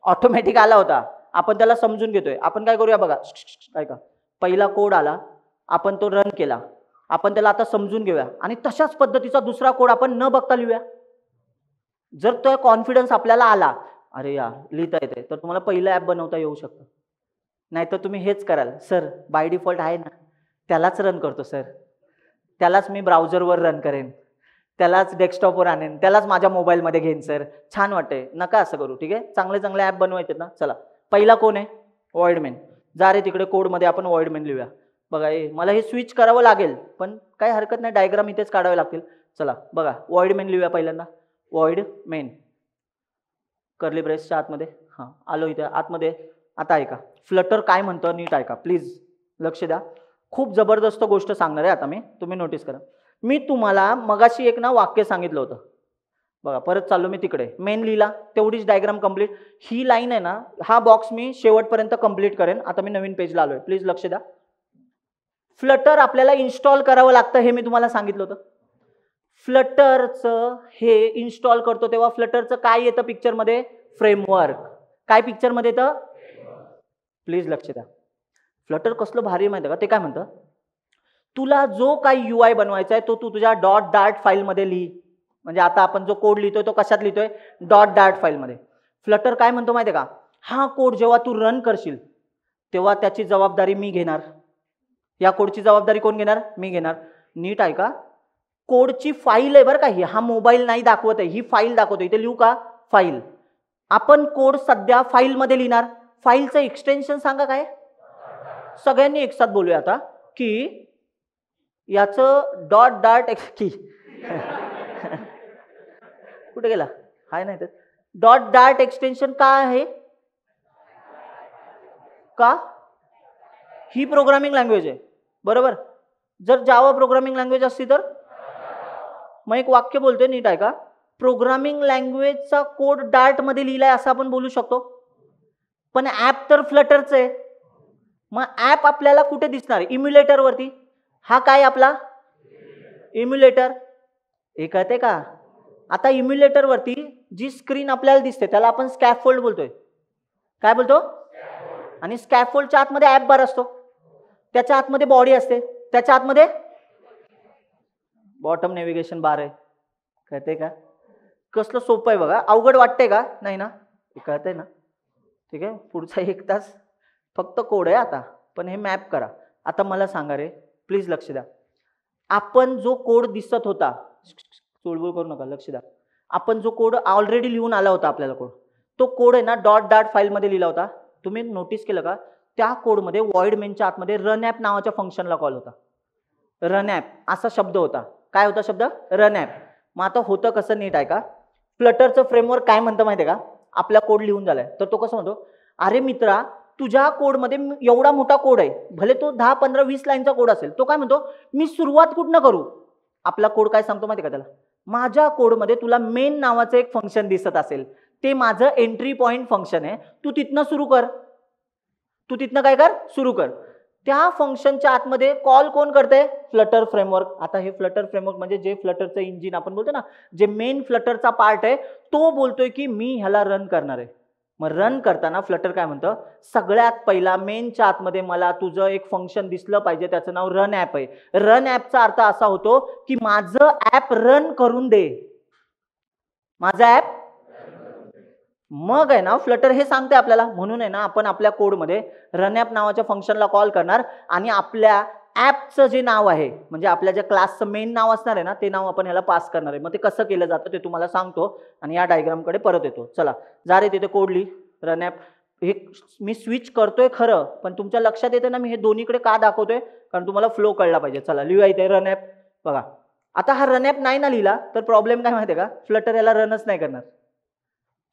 ऑटोमॅटिक आला होता, आपण त्याला समजून घेतोय. आपण काय करूया बघा, ऐका. पहिला कोड आला, आपण तो रन केला, आपण त्याला आता समजून घेऊया आणि तशाच पद्धतीचा दुसरा कोड आपण न बघता लिहूया. जर तो कॉन्फिडन्स आपल्याला आला, अरे यार लिहिता येते, तर तुम्हाला पहिलं ॲप बनवता येऊ शकतं. नाहीतर तुम्ही हेच कराल, सर बाय डिफॉल्ट आहे ना त्यालाच रन करतो सर, त्यालाच मी ब्राउझरवर रन करेन, त्यालाच डेस्कटॉपवर आणेन, त्यालाच माझ्या मोबाईलमध्ये घेईन सर, छान वाटतंय. नका असं करू, ठीक आहे. चांगले चांगले ॲप बनवायचे ना. चला, पहिला कोण आहे? वॉइडमॅन. जा रे तिकडे कोडमध्ये आपण वॉइडमॅन लिहूया. बघा, मला हे स्विच करावं लागेल, पण काही हरकत नाही, डायग्राम इथेच काढावे लागतील. चला बघा, वॉइडमॅन लिहूया पहिल्यांदा. वॉइडमॅन कर्ली ब्रेसच्या आतमध्ये. हां, आलो इथे आतमध्ये. आता ऐका, फ्लटर काय म्हणतं नीट ऐका प्लीज, लक्ष द्या. खूप जबरदस्त गोष्ट सांगणार आहे आता मी, तुम्ही नोटीस करा. मी तुम्हाला मगाशी एक ना वाक्य सांगितलं होतं. बघा, परत चाललो मी तिकडे. मेन लिहिला, तेवढीच डायग्राम कंप्लीट. ही लाईन आहे ना, हा बॉक्स मी शेवटपर्यंत कंप्लीट करेन. आता मी नवीन पेजला आलोय, प्लीज लक्ष द्या. फ्लटर आपल्याला इन्स्टॉल करावं लागतं, हे मी तुम्हाला सांगितलं होतं. फ्लटरचं हे इन्स्टॉल करतो तेव्हा फ्लटरचं काय येतं पिक्चरमध्ये? फ्रेमवर्क. काय पिक्चरमध्ये येतं? प्लीज लक्ष द्या. फ्लटर कसलं भारी माहिती आहे का? ते काय म्हणतं, तुला जो काही UI बनवायचा आहे तो तू तुझ्या .dart फाईलमध्ये लिही. म्हणजे आता आपण जो कोड लिहितोय तो कशात लिहितोय? .dart फाईलमध्ये. फ्लटर काय म्हणतो माहिती आहे का? हा कोड जेव्हा तू रन करशील तेव्हा त्याची जबाबदारी मी घेणार. या कोडची जबाबदारी कोण घेणार? मी घेणार. नीट ऐका, कोडची फाईल आहे बरं का ही. हा मोबाईल नाही दाखवत आहे, ही फाईल दाखवतो. इथे लिहू का? फाईल. आपण कोड सध्या फाईलमध्ये लिहिणार. फाईलचं एक्सटेन्शन सांगा काय? सगळ्यांनी एक साथ बोलूया आता की याचं .dart की कुठे गेला? हाय नाही तर .dart एक्सटेन्शन का आहे? का? ही प्रोग्रामिंग लँग्वेज आहे, बरोबर. जर जावा प्रोग्रामिंग लँग्वेज असती तर मग एक वाक्य बोलतोय, नीट आहे का? प्रोग्रामिंग लँग्वेजचा कोड डार्ट मध्ये लिहिलाय असं आपण बोलू शकतो, पण ऍप तर फ्लटरचं आहे. मग ऍप आपल्याला कुठे दिसणार? इम्युलेटर वरती. हा काय आपला इम्युलेटर? हे कळते का? आता इम्युलेटर वरती जी स्क्रीन आपल्याला दिसते त्याला आपण स्कॅफोल्ड बोलतोय. काय बोलतो? आणि स्कॅफोल्डच्या आतमध्ये ऍप बार असतो, त्याच्या आतमध्ये बॉडी असते, त्याच्या आतमध्ये बॉटम नेव्हिगेशन बार आहे. कळते का? कसलं सोपं आहे बघा. अवघड वाटतंय का? नाही ना? कळतंय ना? ठीक आहे. पुढचा 1 तास फक्त कोड आहे आता, पण हे मॅप करा. आता मला सांगा रे, प्लीज लक्ष द्या. आपण जो कोड दिसत होता, चुळबुळ करू नका, लक्ष द्या. आपण जो कोड ऑलरेडी लिहून आला होता आपल्याला कोड, तो कोड आहे ना .dart फाईलमध्ये लिहिला होता. तुम्ही नोटीस केलं का? त्या कोडमध्ये वॉइड मेनच्या आतमध्ये रन ॲप नावाच्या फंक्शनला कॉल होता. रन ॲप असा शब्द होता. काय होता शब्द? Run app. मग आता होतं कसं? नीट आहे का? फ्लटरचं फ्रेमवर्क काय म्हणतं माहिती आहे का? आपला कोड लिहून झालाय तर तो कसं म्हणतो, अरे मित्रा तुझ्या कोडमध्ये एवढा मोठा कोड आहे, भले तो 10, 15, 20 लाईनचा कोड असेल, तो काय म्हणतो, मी सुरुवात कुठनं करू? आपला कोड काय सांगतो माहिती आहे का त्याला? माझ्या कोडमध्ये तुला मेन नावाचं एक फंक्शन दिसत असेल, ते माझं एंट्री पॉइंट फंक्शन आहे, तू तिथनं सुरू कर. तू तिथनं काय कर? सुरू कर. त्या फंक्शनच्या आतमध्ये कॉल कोण करते? Flutter framework. आता हे फ्लटर फ्रेमवर्क म्हणजे जे फ्लटरचं इंजिन आपण बोलतो ना, जे मेन फ्लटरचा पार्ट आहे, तो बोलतोय की मी ह्याला रन करणार आहे. मग रन करताना फ्लटर काय म्हणतं, सगळ्यात पहिला मेनच्या आतमध्ये मला तुझं एक फंक्शन दिसलं पाहिजे, त्याचं नाव रन ॲप आहे. रन ॲपचा अर्थ असा होतो की माझं ॲप रन करून दे, माझं ॲप. मग आहे ना फ्लटर हे सांगते आपल्याला. म्हणून आहे ना आपण आपल्या कोडमध्ये रन ॲप नावाच्या फंक्शनला कॉल करणार आणि आपल्या ॲपचं जे नाव आहे, म्हणजे आपल्या ज्या क्लासचं मेन नाव असणार आहे ना, ते नाव आपण ह्याला पास करणार आहे. मग ते कसं केलं जातं ते तुम्हाला सांगतो आणि या डायग्रामकडे परत येतो. चला जा रे तिथे कोड लिही. रन ॲप हे मी स्विच करतोय खरं, पण तुमच्या लक्षात येते ना मी हे दोन्हीकडे का दाखवतोय? कारण तुम्हाला फ्लो कळला पाहिजे. चला लिहूया इथे रन ॲप. बघा आता हा रन ॲप नाही ना लिहिला तर प्रॉब्लेम काय माहिती आहे का? फ्लटर याला रनच नाही करणार.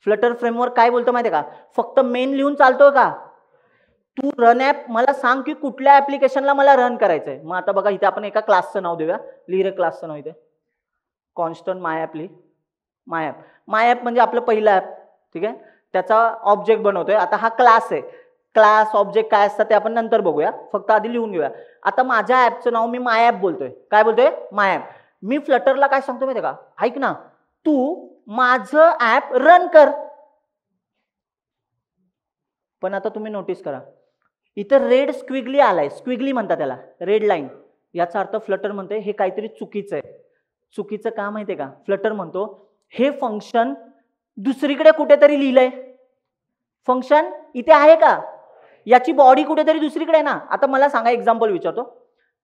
फ्लटर फ्रेमवर्क काय बोलतो माहिती आहे का? फक्त मेन लिहून चालतोय का? तू रन ॲप मला सांग की कुठल्या ऍप्लिकेशनला मला रन करायचंय. मग आता बघा इथे आपण एका क्लासचं नाव देऊया. लिहि रे क्लासचं नाव इथे. कॉन्स्टंट माय ॲप लिहि. माय ॲप. माय ॲप म्हणजे आपलं पहिलं ॲप, ठीक आहे. त्याचा ऑब्जेक्ट बनवतोय. आता हा क्लास आहे. क्लास ऑब्जेक्ट काय असतात ते आपण नंतर बघूया, फक्त आधी लिहून घेऊया. आता माझ्या ॲपचं नाव मी माय ॲप बोलतोय. काय बोलतोय? माय ॲप. मी फ्लटरला काय सांगतो माहिती आहे का? ऐक ना, तू माझं ॲप रन कर. पण आता तुम्ही नोटीस करा, इथं रेड स्क्विगली आलाय. स्क्विगली म्हणतात त्याला, रेड लाईन. याचा अर्थ फ्लटर म्हणते हे काहीतरी चुकीचं आहे. चुकीचं का माहितीये का? फ्लटर म्हणतो हे फंक्शन दुसरीकडे कुठेतरी लिहिलंय. फंक्शन इथे आहे का? याची बॉडी कुठेतरी दुसरीकडे आहे ना. आता मला सांगा, एक्झाम्पल विचारतो.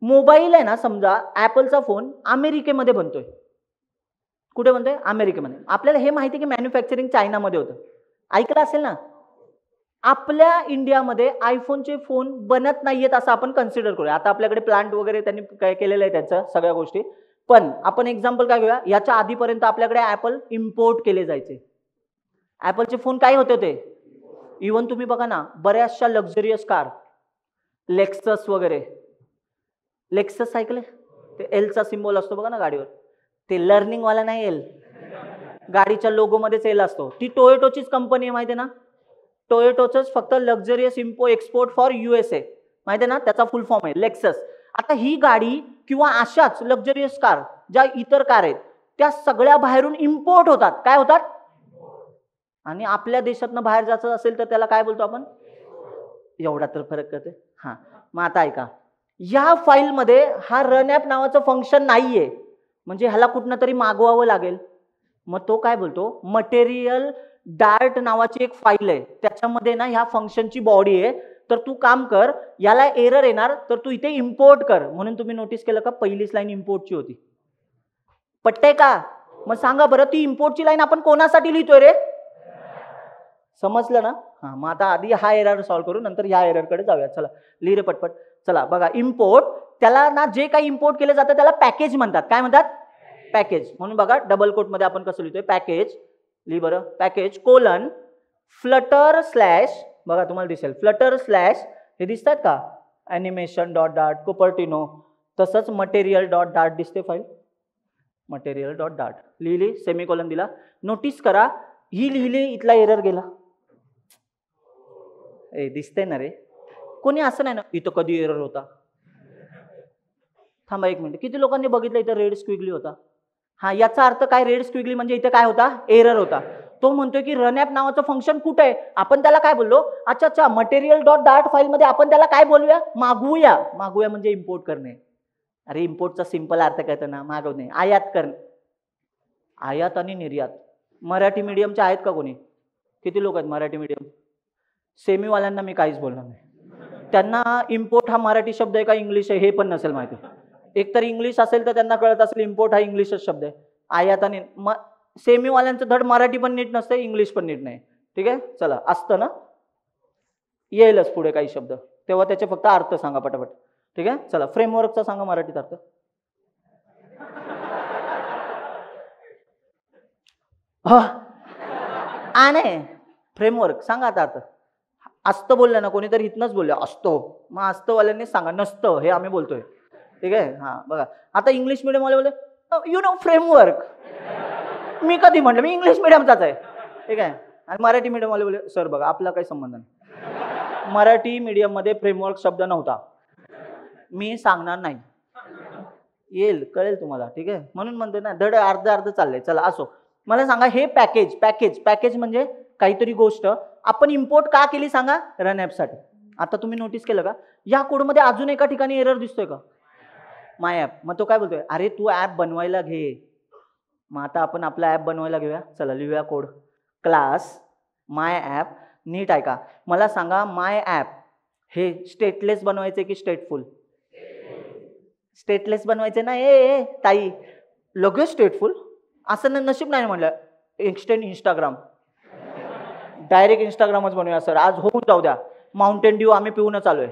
मोबाईल आहे ना, समजा ऍपलचा फोन अमेरिकेमध्ये बनतोय, कुठे बनतोय? अमेरिकेमध्ये. आपल्याला हे माहिती की मॅन्युफॅक्चरिंग चायनामध्ये होतं, ऐकलं असेल ना. आपल्या इंडियामध्ये आयफोनचे फोन बनत नाहीयेत असं आपण कन्सिडर करूया. आता आपल्याकडे प्लांट वगैरे त्यांनी काय केलेलं आहे त्यांचं सगळ्या गोष्टी, पण आपण एक्झाम्पल काय घेऊया, याच्या आधीपर्यंत आपल्याकडे ऍपल इम्पोर्ट केले जायचे. ऍपलचे फोन काय होते ते? इव्हन तुम्ही बघा ना, बऱ्याचशा लक्झरियस कार, लेक्सस वगैरे, लेक्सस ऐकले? ते एलचा सिम्बॉल असतो बघा ना गाडीवर, ते लर्निंग वाला नाही एल, गाडीच्या लोगो मध्येच एल असतो. ती टोयोटोचीच कंपनी आहे, माहिती आहे ना. टोयोटोच फक्त लक्झरियस एक्सपोर्ट फॉर USA, माहिती आहे ना, त्याचा फुल फॉर्म आहे लेक्सस. आता ही गाडी किंवा अशाच लक्झरियस कार ज्या इतर कार आहेत त्या सगळ्या बाहेरून इम्पोर्ट होतात. काय होतात? आणि आपल्या देशातनं बाहेर जायचं असेल तर त्याला काय बोलतो आपण? एवढा तर फरक करते. हा, मग आता ऐका, या फाईलमध्ये हा रन ॲप नावाचं फंक्शन नाहीये, म्हणजे ह्याला कुठनं तरी मागवावं लागेल. मग तो काय बोलतो, मटेरियल डार्ट नावाची एक फाईल आहे, त्याच्यामध्ये ना ह्या फंक्शनची बॉडी आहे. तर तू काम कर, याला एरर येणार तर तू इथे इम्पोर्ट कर. म्हणून तुम्ही नोटीस केलं का पहिलीच लाईन इम्पोर्टची होती. पटतंय का? मग सांगा बरं, ती इम्पोर्टची लाईन आपण कोणासाठी लिहितोय रे? समजलं ना. हा, मग आता आधी हा एरर सॉल्व्ह करू, नंतर ह्या एररकडे जाऊया. चला लिहि रे पटपट. चला बघा, इम्पोर्ट, त्याला ना जे काही इम्पोर्ट केलं जातं त्याला पॅकेज म्हणतात. काय म्हणतात? पॅकेज. म्हणून बघा डबल कोट मध्ये आपण कसं लिहितोय, पॅकेज. लिहि बरं, पॅकेज कोलन फ्लटर स्लॅश, बघा तुम्हाला दिसेल फ्लटर स्लॅश, हे दिसतात का, ॲनिमेशन डॉट डार्ट, कुपर्टिनो. तसंच मटेरियल डॉट डार्ट दिसते फाईल, मटेरियल डॉट डार्ट. लिहिली, सेमीकोलन दिला. नोटीस करा, ही लिहिली, इथला एरर गेला. ए दिसते ना रे, कोणी असं नाही ना, इथं कधी एरर होता. थांबा एक मिनिट, किती लोकांनी बघितलं इथं रेड स्क्विगली होता? हा, याचा अर्थ काय? रेड स्क्विगली म्हणजे इथे काय होता? एरर होता. तो म्हणतोय की रन ॲप नावाचं फंक्शन कुठे आहे? आपण त्याला काय बोललो? अच्छा, मटेरियल डॉट डार्ट फाईल मध्ये आपण त्याला काय बोलूया? मागवूया. मागवूया म्हणजे इम्पोर्ट करणे. अरे इम्पोर्टचा सिंपल अर्थ कळतो ना, मागवणे, आयात करणे. आयात आणि निर्यात. मराठी मीडियमचे आहेत का कोणी? किती लोक आहेत मराठी मीडियम? सेमीवाल्यांना मी काहीच बोलणार नाही. त्यांना इम्पोर्ट हा मराठी शब्द आहे का इंग्लिश आहे हे पण नसेल माहिती. एक तर इंग्लिश असेल तर त्यांना कळत असेल इम्पोर्ट हा इंग्लिशच शब्द आहे. आयात आणि सेमीवाल्यांचं धड मराठी पण नीट नसते, इंग्लिश पण नीट नाही. ठीक आहे, चला असतं ना, येईलच पुढे काही शब्द, तेव्हा त्याचे फक्त अर्थ सांगा पटापट. ठीक आहे, चला फ्रेमवर्कचा सांगा मराठीत अर्थ. नाही, फ्रेमवर्क सांगा आता अर्थ. असतं बोललं ना कोणीतरी, इथनच बोललं असतो, मग असतंवाल्यांनी सांगा, नसतं हे आम्ही बोलतोय. ठीक आहे, हा बघा, आता इंग्लिश मिडियम वाले बोलले यू नो फ्रेमवर्क. मी कधी म्हटलं? मी इंग्लिश मिडियमचाच आहे. ठीक आहे, आणि मराठी मिडियम वाले बोलले सर बघा आपला काही संबंध नाही, मराठी मीडियम मध्ये फ्रेमवर्क शब्द नव्हता. मी सांगणार नाही, येईल कळेल तुम्हाला. ठीक आहे, म्हणून म्हणते ना धड अर्ध चाललंय. चला असो, मला सांगा हे पॅकेज, पॅकेज पॅकेज म्हणजे काहीतरी गोष्ट आपण इम्पोर्ट का केली सांगा? रन ॲपसाठी. आता तुम्ही नोटीस केलं का या कोडमध्ये अजून एका ठिकाणी एरर दिसतोय का? माय ॲप. मग तो काय बोलतोय, अरे तू ॲप बनवायला घे. मग आता आपण आपला ॲप बनवायला घेऊया. चला लिहूया कोड. क्लास माय ॲप. नीट ऐका, मला सांगा माय ॲप हे स्टेटलेस बनवायचे की स्टेटफुल? स्टेटलेस बनवायचे ना. ए ताई, लगेच स्टेटफुल असं नशीब नाही म्हटलं. एक्सटेंड इंस्टाग्राम, डायरेक्ट इंस्टाग्रामच बनवूया सर, आज होऊन जाऊ द्या. माउंटेन ड्यू आम्ही पिऊन चालू आहे,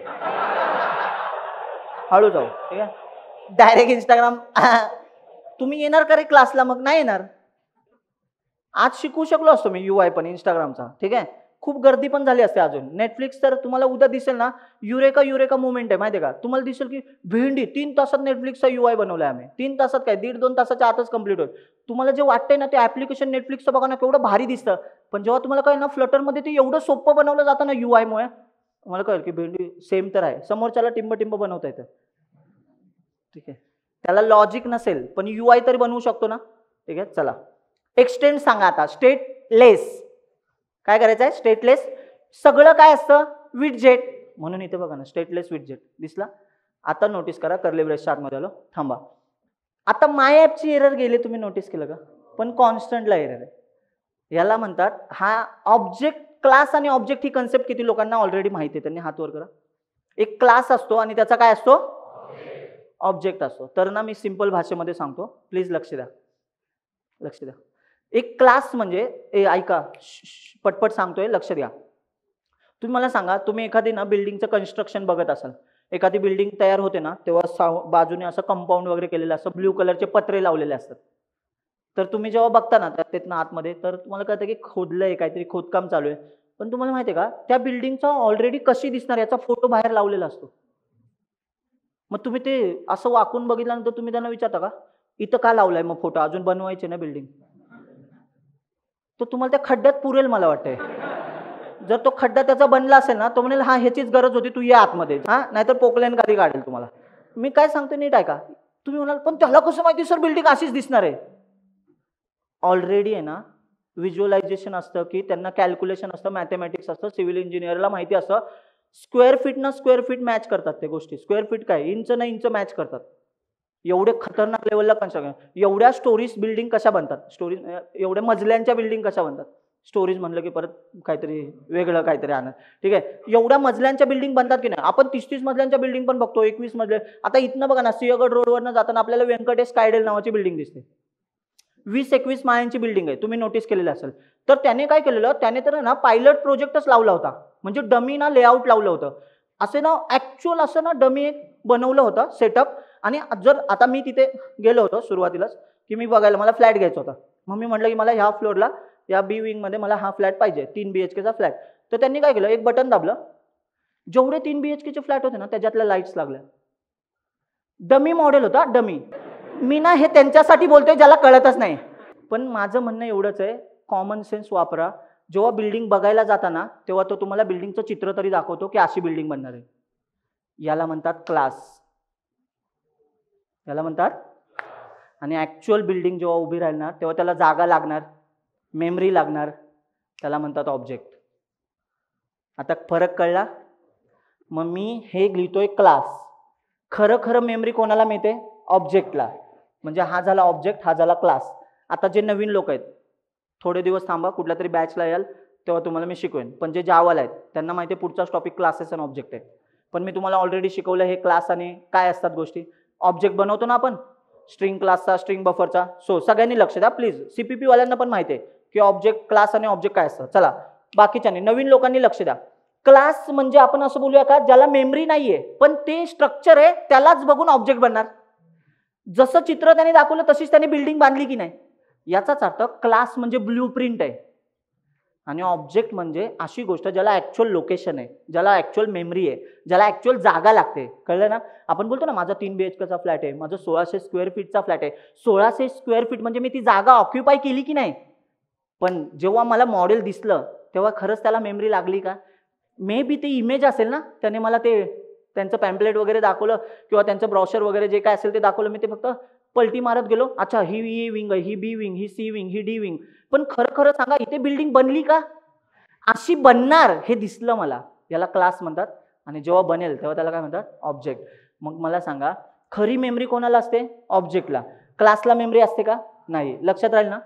हळू जाऊ. ठीक आहे, डायरेक्ट इंस्टाग्राम. तुम्ही येणार का रे क्लासला? मग नाही येणार. आज शिकू शकलो असतो मी UI पण इंस्टाग्रामचा. ठीक आहे, खूप गर्दी पण झाली असते अजून. नेटफ्लिक्स तर तुम्हाला उद्या दिसेल ना, युरेका मुवमेंट आहे माहिती आहे का? तुम्हाला दिसेल की भेंडी 3 तासात नेटफ्लिक्सचा UI बनवलाय आम्ही. 3 तासात काय, 1.5-2 तासाच्या आतच कम्प्लीट होईल. तुम्हाला जे वाटतंय ना ते ऍप्लिकेशन नेटफ्लिक्सचं बघा ना केवढं भारी दिसतं, पण जेव्हा तुम्हाला काय ना फ्लटरमध्ये ते एवढं सोपं बनवलं जातं ना UI मुळे, तुम्हाला कळेल की भेंडी सेम तर आहे, समोरच्याला टिंब बनवता येतं. ठीक आहे, त्याला लॉजिक नसेल पण UI तरी बनवू शकतो ना. ठीक आहे, चला एक्सटेंड सांगा आता. स्टेटलेस काय करायचं आहे? स्टेटलेस सगळं काय असतं? विडजेट. म्हणून इथे बघा ना स्टेटलेस विडजेट दिसला. आता नोटीस करा, कर्ली ब्रेसच्या आतमध्ये आलो. थांबा, आता माय ॲपची एरर गेले, तुम्ही नोटीस केलं का? पण कॉन्स्टंटला एरर आहे. याला म्हणतात, हा ऑब्जेक्ट, क्लास आणि ऑब्जेक्ट ही कन्सेप्ट किती लोकांना ऑलरेडी माहिती आहे? त्यांनी हात वर करा. एक क्लास असतो आणि त्याचा काय असतो? ऑब्जेक्ट असतो. तर ना मी सिंपल भाषेमध्ये सांगतो, प्लीज लक्ष द्या. लक्ष द्या. एक क्लास म्हणजे ऐका पटपट सांगतोय, लक्ष द्या. तुम्ही मला सांगा, तुम्ही एखादी ना बिल्डिंगचं कन्स्ट्रक्शन बघत असाल, एखादी बिल्डिंग तयार होते ना तेव्हा बाजूने असं कंपाऊंड वगैरे केलेलं असतं, ब्ल्यू कलरचे पत्रे लावलेले असतात. तर तुम्ही जेव्हा बघता ना त्यातनं आतमध्ये, तर तुम्हाला कळतं की खोदलंय, काहीतरी खोदकाम चालू आहे. पण तुम्हाला माहिती आहे का, त्या बिल्डिंगचा ऑलरेडी कशी दिसणार याचा फोटो बाहेर लावलेला असतो. मग तुम्ही ते असं वाकून बघितल्यानंतर तुम्ही त्यांना विचारता का, इथं का लावलाय मग फोटो, अजून बनवायचे ना बिल्डिंग? तर तुम्हाला त्या खड्ड्यात पुरेल मला वाटतंय. जर तो खड्डा त्याचा बनला असेल ना, तो म्हणेल हा ह्याचीच गरज होती, तू ये आतमध्ये, हा नाहीतर पोकलेन कधी काढेल तुम्हाला. मी काय सांगतो नीट ऐका. तुम्ही म्हणाल पण त्याला कसं माहिती सर बिल्डिंग अशीच दिसणार आहे? ऑलरेडी आहे ना व्हिज्युअलायझेशन असतं, की त्यांना कॅल्क्युलेशन असतं, मॅथमॅटिक्स असतं, सिव्हिल इंजिनिअरला माहिती असतं. स्क्वेअर फीट ना स्क्वेअर फीट मॅच करतात ते गोष्टी. स्क्वेअर फीट काय, इंच ना इंच मॅच करतात. एवढे खतरनाक लेवलला कन्स्ट्रक्शन. एवढ्या स्टोरीज बिल्डिंग कशा बनतात, स्टोरीज एवढ्या मजल्यांच्या बिल्डिंग कशा बनतात? स्टोरीज म्हणलं की परत काहीतरी वेगळं काहीतरी आणत. ठीक आहे, एवढ्या मजल्यांच्या बिल्डिंग बनतात की नाही? आपण 30-30 मजल्यांच्या बिल्डिंग पण बघतो, 21 मजले. आता इथनं बघा ना, सिंहगड रोडवरनं जाताना आपल्याला व्यंकटेश स्कायडेल नावाची बिल्डिंग दिसते. 20-21 माळ्यांची बिल्डिंग आहे, तुम्ही नोटीस केलेलं असेल. तर त्याने काय केलेलं, त्याने तर ना पायलट प्रोजेक्टच लावला होता. म्हणजे डमी ना लेआउट लावलं होतं. असे ना ऍक्च्युअल असं ना डमी एक बनवलं होतं सेटअप. आणि जर आता मी तिथे गेलो होतो सुरुवातीलाच, की मी बघायला, मला फ्लॅट घ्यायचा होता. मग मी म्हटलं की मला ह्या फ्लोअरला, या बी विंगमध्ये मला हा फ्लॅट पाहिजे, 3 BHK चा फ्लॅट. तर त्यांनी काय केलं, एक बटन दाबलं, जेवढे 3 BHK चे फ्लॅट होते ना त्याच्यातल्या लाईट्स लागल्या. डमी मॉडेल होता, डमी. मी ना हे त्यांच्यासाठी बोलतोय ज्याला कळतच नाही. पण माझं म्हणणं एवढंच आहे, कॉमन सेन्स वापरा. जेव्हा बिल्डिंग बघायला जाता ना, तेव्हा तो तुम्हाला बिल्डिंगचं चित्र तरी दाखवतो की अशी बिल्डिंग बनणार आहे. याला म्हणतात क्लास, याला म्हणतात. आणि ऍक्च्युअल बिल्डिंग जेव्हा उभी राहील ना, तेव्हा त्याला जागा लागणार, मेमरी लागणार, त्याला म्हणतात ऑब्जेक्ट. आता फरक कळला? मग मी हे लिहितोय क्लास, खरं खरं मेमरी कोणाला मिळते? ऑब्जेक्टला. म्हणजे हा झाला ऑब्जेक्ट, हा झाला क्लास. आता जे नवीन लोक आहेत, थोडे दिवस थांबा, कुठल्या तरी बॅचला याल तेव्हा तुम्हाला मी शिकवेन. पण जे जावाला आहेत त्यांना माहिती आहे पुढचाच टॉपिक क्लासेस आणि ऑब्जेक्ट आहे. पण मी तुम्हाला ऑलरेडी शिकवलं हे क्लास आणि काय असतात गोष्टी. ऑब्जेक्ट बनवतो ना आपण, स्ट्रिंग क्लासचा, स्ट्रिंग बफरचा. सो सगळ्यांनी लक्ष द्या प्लीज, CPP वाल्यांना पण माहिती आहे की ऑब्जेक्ट, क्लास आणि ऑब्जेक्ट काय असतं. चला बाकीच्यांनी, नवीन लोकांनी लक्ष द्या. क्लास म्हणजे आपण असं बोलूया का, ज्याला मेमरी नाहीये पण ते स्ट्रक्चर आहे, त्यालाच बघून ऑब्जेक्ट बनणार. जसं चित्र त्यांनी दाखवलं तशीच त्यांनी बिल्डिंग बांधली की नाही, याचाच अर्थ क्लास म्हणजे ब्ल्यू प्रिंट आहे. आणि ऑब्जेक्ट म्हणजे अशी गोष्ट ज्याला ऍक्च्युअल लोकेशन आहे, ज्याला ऍक्च्युअल मेमरी आहे, ज्याला ऍक्च्युअल जागा लागते. कळलं ना? आपण बोलतो ना माझा 3 BHK चा फ्लॅट आहे, माझा 1600 स्क्वेअर फीटचा फ्लॅट आहे. 1600 स्क्वेअर फीट म्हणजे मी ती जागा ऑक्युपाय केली की नाही. पण जेव्हा मला मॉडेल दिसलं तेव्हा खरंच त्याला मेमरी लागली का? मे बी ते इमेज असेल ना, त्याने मला ते त्यांचं पॅम्पलेट वगैरे दाखवलं किंवा त्यांचं ब्रॉशर वगैरे जे काय असेल ते दाखवलं, मी ते फक्त पलटी मारत गेलो. अच्छा ही विंग आहे, ही बी विंग, ही सी विंग, ही डी विंग. पण खरं खरं सांगा, इथे बिल्डिंग बनली का? अशी बनणार हे दिसलं मला, याला क्लास म्हणतात. आणि जेव्हा बनेल तेव्हा त्याला काय म्हणतात? ऑब्जेक्ट. मग मला सांगा, खरी मेमरी कोणाला असते? ऑब्जेक्टला. क्लासला मेमरी असते का? नाही. लक्षात राहील ना?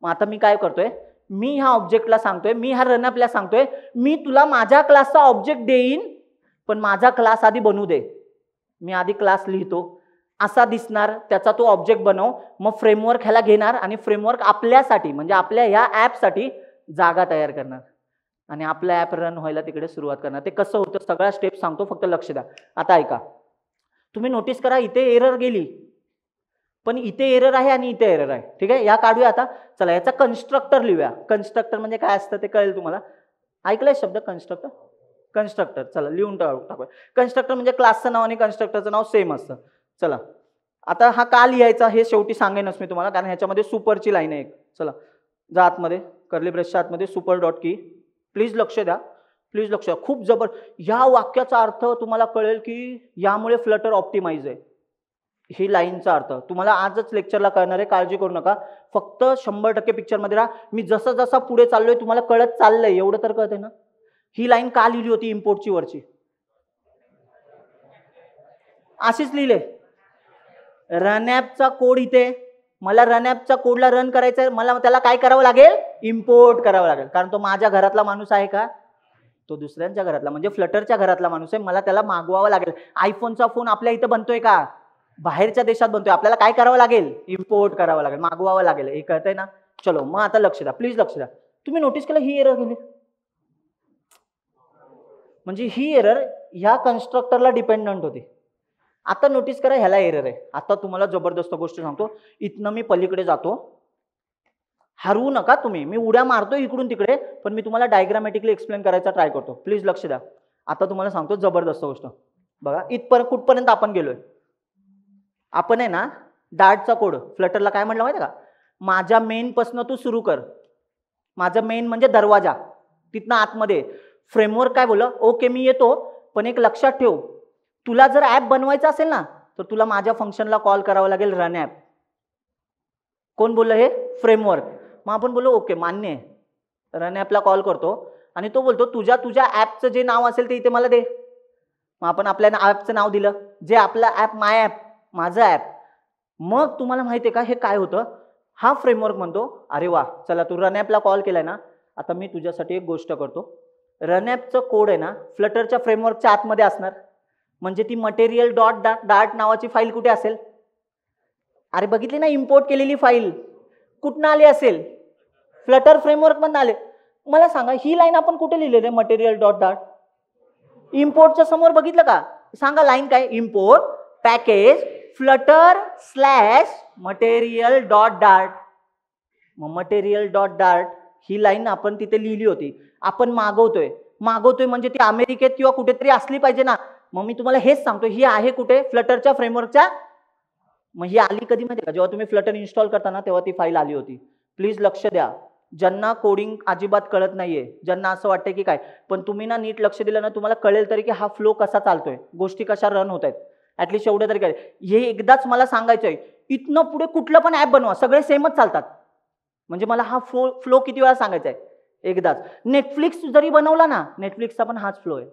मग आता मी काय करतोय, मी ह्या ऑब्जेक्टला सांगतोय, मी ह्या रनअपला सांगतोय, मी तुला माझ्या क्लासचा ऑब्जेक्ट देईन, पण माझा क्लास आधी बनवू दे. मी आधी क्लास लिहितो, असा दिसणार, त्याचा तो ऑब्जेक्ट बनव. मग फ्रेमवर्क ह्याला घेणार आणि फ्रेमवर्क आपल्यासाठी म्हणजे आपल्या ह्या ॲपसाठी जागा तयार करणार आणि आपलं ॲप रन व्हायला तिकडे सुरुवात करणार. ते कसं होतं सगळ्या स्टेप सांगतो, फक्त लक्ष द्या. आता ऐका, तुम्ही नोटीस करा, इथे एरर गेली, पण इथे एरर आहे आणि इथे एरर आहे. ठीक आहे, या काढूया आता. चला याचा कन्स्ट्रक्टर लिहूया. कन्स्ट्रक्टर म्हणजे काय असतं ते कळेल तुम्हाला. ऐकलंय शब्द कन्स्ट्रक्टर? कन्स्ट्रक्टर चला लिहून टाकूया. कन्स्ट्रक्टर म्हणजे क्लासचं नाव आणि कन्स्ट्रक्टरचं नाव सेम असतं. चला आता हा का लिहायचा हे शेवटी सांगेनच मी तुम्हाला, कारण ह्याच्यामध्ये सुपरची लाईन आहे एक. चला जा आतमध्ये, कर्ली ब्रेसच्या आतमध्ये सुपर डॉट की. प्लीज लक्ष द्या, प्लीज लक्ष द्या, खूप जबर. या वाक्याचा अर्थ तुम्हाला कळेल की यामुळे फ्लटर ऑप्टिमाइज आहे. ही लाईनचा अर्थ तुम्हाला आजच लेक्चरला कळणार आहे, काळजी करू नका. फक्त 100% पिक्चरमध्ये राहा. मी जसं जसं पुढे चाललोय तुम्हाला कळत चाललंय, एवढं तर कळतंय ना. ही लाईन का लिहिली होती इम्पोर्टची वरची? अशीच लिहिले. रनॲपचा कोड इथे, मला रनॲपचा कोडला रन करायचा आहे, मला त्याला काय करावं लागेल? इम्पोर्ट करावं लागेल. कारण तो माझ्या घरातला माणूस आहे का? तो दुसऱ्यांच्या घरातला म्हणजे फ्लटरच्या घरातला माणूस आहे. मला त्याला मागवावं लागेल. आयफोनचा फोन आपल्या इथं बनतोय का? बाहेरच्या देशात बनतोय, आपल्याला काय करावं लागेल, इम्पोर्ट करावं लागेल, मागवावं लागेल, हे कळतंय ना. चलो मग आता लक्ष द्या, प्लीज लक्ष द्या. तुम्ही नोटीस केलं ही एरर गेली, म्हणजे ही एरर ह्या कन्स्ट्रक्टरला डिपेंडंट होती. आता नोटीस करा ह्याला एरर आहे. आता तुम्हाला जबरदस्त गोष्ट सांगतो, इथनं मी पलीकडे जातो, हरवू नका तुम्ही, मी उड्या मारतो इकडून तिकडे, पण मी तुम्हाला डायग्रामॅटिकली एक्सप्लेन करायचा ट्राय करतो, प्लीज लक्ष द्या. आता तुम्हाला सांगतो जबरदस्त गोष्ट बघा. इथपर्यंत कुठपर्यंत आपण गेलोय, आपण आहे ना डार्टचा कोड फ्लटरला काय म्हटलं माहिती का, माझ्या मेन पासून तू सुरू कर, माझं मेन म्हणजे दरवाजा, तिथनं आतमध्ये. फ्रेमवर्क काय बोललं, ओके मी येतो, पण एक लक्षात ठेव, तुला जर ऍप बनवायचं असेल ना तर तुला माझ्या फंक्शनला कॉल करावं लागेल, रन ऍप. कोण बोललं हे, फ्रेमवर्क. मग आपण बोललो ओके मान्य आहे, रन ऍपला कॉल करतो आणि तो बोलतो तुझ्या ऍपचं जे नाव असेल ते इथे मला दे. मग आपण आपल्या ऍपचं नाव दिलं, जे आपलं ऍप, माय ऍप, माझं ऍप. मग तुम्हाला माहिती आहे का हे काय होतं, हा फ्रेमवर्क म्हणतो अरे वा चला तू रन ऍपला कॉल केलाय ना, आता मी तुझ्यासाठी एक गोष्ट करतो. रन ऍपचं कोड आहे ना फ्लटरच्या फ्रेमवर्कच्या आतमध्ये असणार, म्हणजे ती मटेरियल डॉट डार्ट नावाची फाईल कुठे असेल, अरे बघितली ना इम्पोर्ट केलेली फाईल, कुठनं आली असेल, फ्लटर फ्रेमवर्क मधून आले. मला सांगा ही लाईन आपण कुठे लिहिलेली आहे, मटेरियल डॉट डार्ट, इम्पोर्टच्या समोर बघितलं का, सांगा लाईन काय, import package Flutter slash material dot dart. मग मटेरियल डॉट डार्ट ही लाईन आपण तिथे लिहिली होती. आपण मागवतोय म्हणजे ती अमेरिकेत किंवा कुठेतरी असली पाहिजे ना. मग मी तुम्हाला हेच सांगतो, ही आहे कुठे, फ्लटरच्या फ्रेमवर्कच्या. मग ही आली कधी माहिती का, जेव्हा तुम्ही फ्लटर इन्स्टॉल करताना तेव्हा ती फाईल आली होती. प्लीज लक्ष द्या, ज्यांना कोडिंग अजिबात कळत नाहीये, ज्यांना असं वाटतंय की काय, पण तुम्ही ना नीट लक्ष दिलं ना तुम्हाला कळेल तरी की हा फ्लो कसा चालतोय, गोष्टी कशा रन होत आहेत. ऍटलिस्ट एवढं तरी काय, हे एकदाच मला सांगायचंय. इथनं पुढे कुठलं पण ऍप बनवा, सगळे सेमच चालतात. म्हणजे मला हा फ्लो किती वेळा सांगायचा आहे, एकदाच. नेटफ्लिक्स जरी बनवला ना, नेटफ्लिक्सचा पण हाच फ्लो आहे.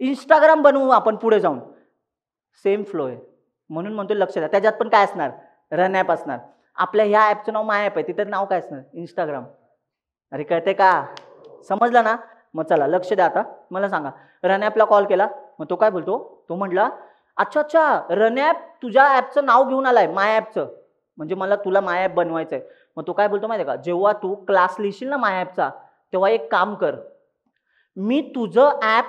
इंस्टाग्राम बनवू आपण पुढे जाऊन, सेम फ्लो आहे. म्हणून म्हणतो लक्ष द्या, त्याच्यात पण काय असणार, रन ऍप असणार. आपल्या ह्या ऍपचं नाव माय ऍप आहे, तिथे नाव काय असणार, इंस्टाग्राम. अरे कळते का, समजलं ना. मग चला लक्ष द्या. आता मला सांगा, रन ऍपला कॉल केला, मग तो काय बोलतो, तो म्हटला अच्छा रन ऍप तुझ्या ऍपचं नाव घेऊन आलाय, माय ऍपचं, म्हणजे मला तुला माय ऍप बनवायचंय. मग तो काय बोलतो माहिती का, जेव्हा तू क्लास लिहिशील ना माय ऍपचा, तेव्हा एक काम कर, मी तुझं ऍप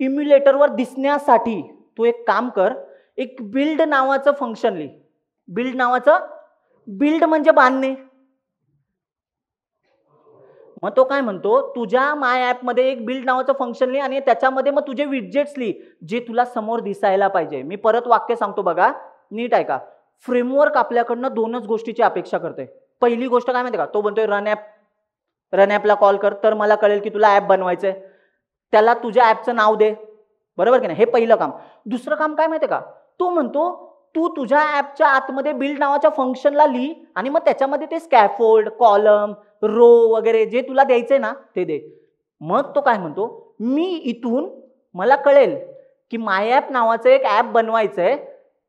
इम्युलेटरवर दिसण्यासाठी तू एक काम कर, एक बिल्ड नावाचं फंक्शन लिह. बिल्ड नावाचं, बिल्ड म्हणजे बांधणे. मग तो काय म्हणतो, तुझ्या माय ऍप मध्ये एक बिल्ड नावाचं फंक्शन लिह आणि त्याच्यामध्ये मग तुझे विडजेट्स लिह, जे तुला समोर दिसायला पाहिजे. मी परत वाक्य सांगतो बघा, नीट ऐका. फ्रेमवर्क आपल्याकडनं दोनच गोष्टीची अपेक्षा करते. पहिली गोष्ट काय माहिती का, तो म्हणतोय रन ऍपला कॉल कर, तर मला कळेल की तुला ऍप बनवायचंय, त्याला तुझ्या ऍपचं नाव दे, बरोबर की नाही, हे पहिलं काम. दुसरं काम काय माहितीये का, तो म्हणतो तू तुझ्या ऍपच्या आतमध्ये बिल्ड नावाच्या फंक्शनला लिह आणि मग त्याच्यामध्ये ते स्कॅफोल्ड, कॉलम, रो वगैरे जे तुला द्यायचंय ना ते दे. मग तो काय म्हणतो, मी इथून मला कळेल की माय ऍप नावाचं एक ऍप बनवायचंय,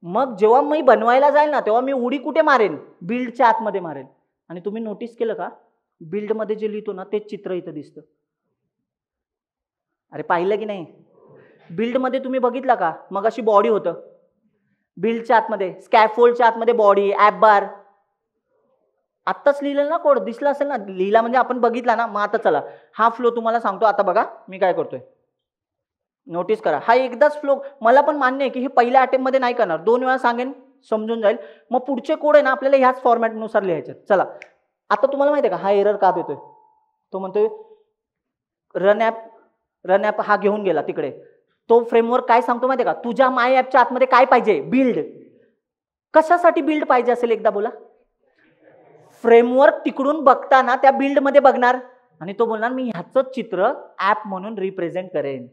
मग जेव्हा मी बनवायला जाईल ना तेव्हा मी उडी कुठे मारेन, बिल्डच्या आतमध्ये मारेन. आणि तुम्ही नोटीस केलं का, बिल्डमध्ये जे लिहितो ना तेच चित्र इथं दिसतं. अरे पाहिलं की नाही, बिल्डमध्ये तुम्ही बघितला का, मग अशी बॉडी होतं, बिल्डच्या आतमध्ये स्कॅफोल्डच्या आतमध्ये बॉडी, ऍप बार. आत्ताच लिहिलेलं ना कोड, दिसला असेल ना, लिहिला म्हणजे आपण बघितला ना. मग आता चला हा फ्लो तुम्हाला सांगतो. आता बघा मी काय करतोय, नोटीस करा. हा एकदाच फ्लो, मला पण मान्य आहे की हे पहिल्या अटेम्प्ट मध्ये नाही करणार, 2 वेळा सांगेन समजून जाईल. मग पुढचे कोड आहे ना आपल्याला ह्याच फॉर्मॅटनुसार लिहायचे. चला आता तुम्हाला माहिती आहे का हा एरर का देतोय, तो म्हणतोय रन ऍप हा घेऊन गेला तिकडे. तो फ्रेमवर्क काय सांगतो माहिती आहे का, तुझ्या माय ऍपच्या आतमध्ये काय पाहिजे, बिल्ड. कशासाठी बिल्ड पाहिजे असेल एकदा बोला. फ्रेमवर्क तिकडून बघताना त्या बिल्ड मध्ये बघणार आणि तो बोलणार मी ह्याच चित्र ऍप म्हणून रिप्रेझेंट करेन,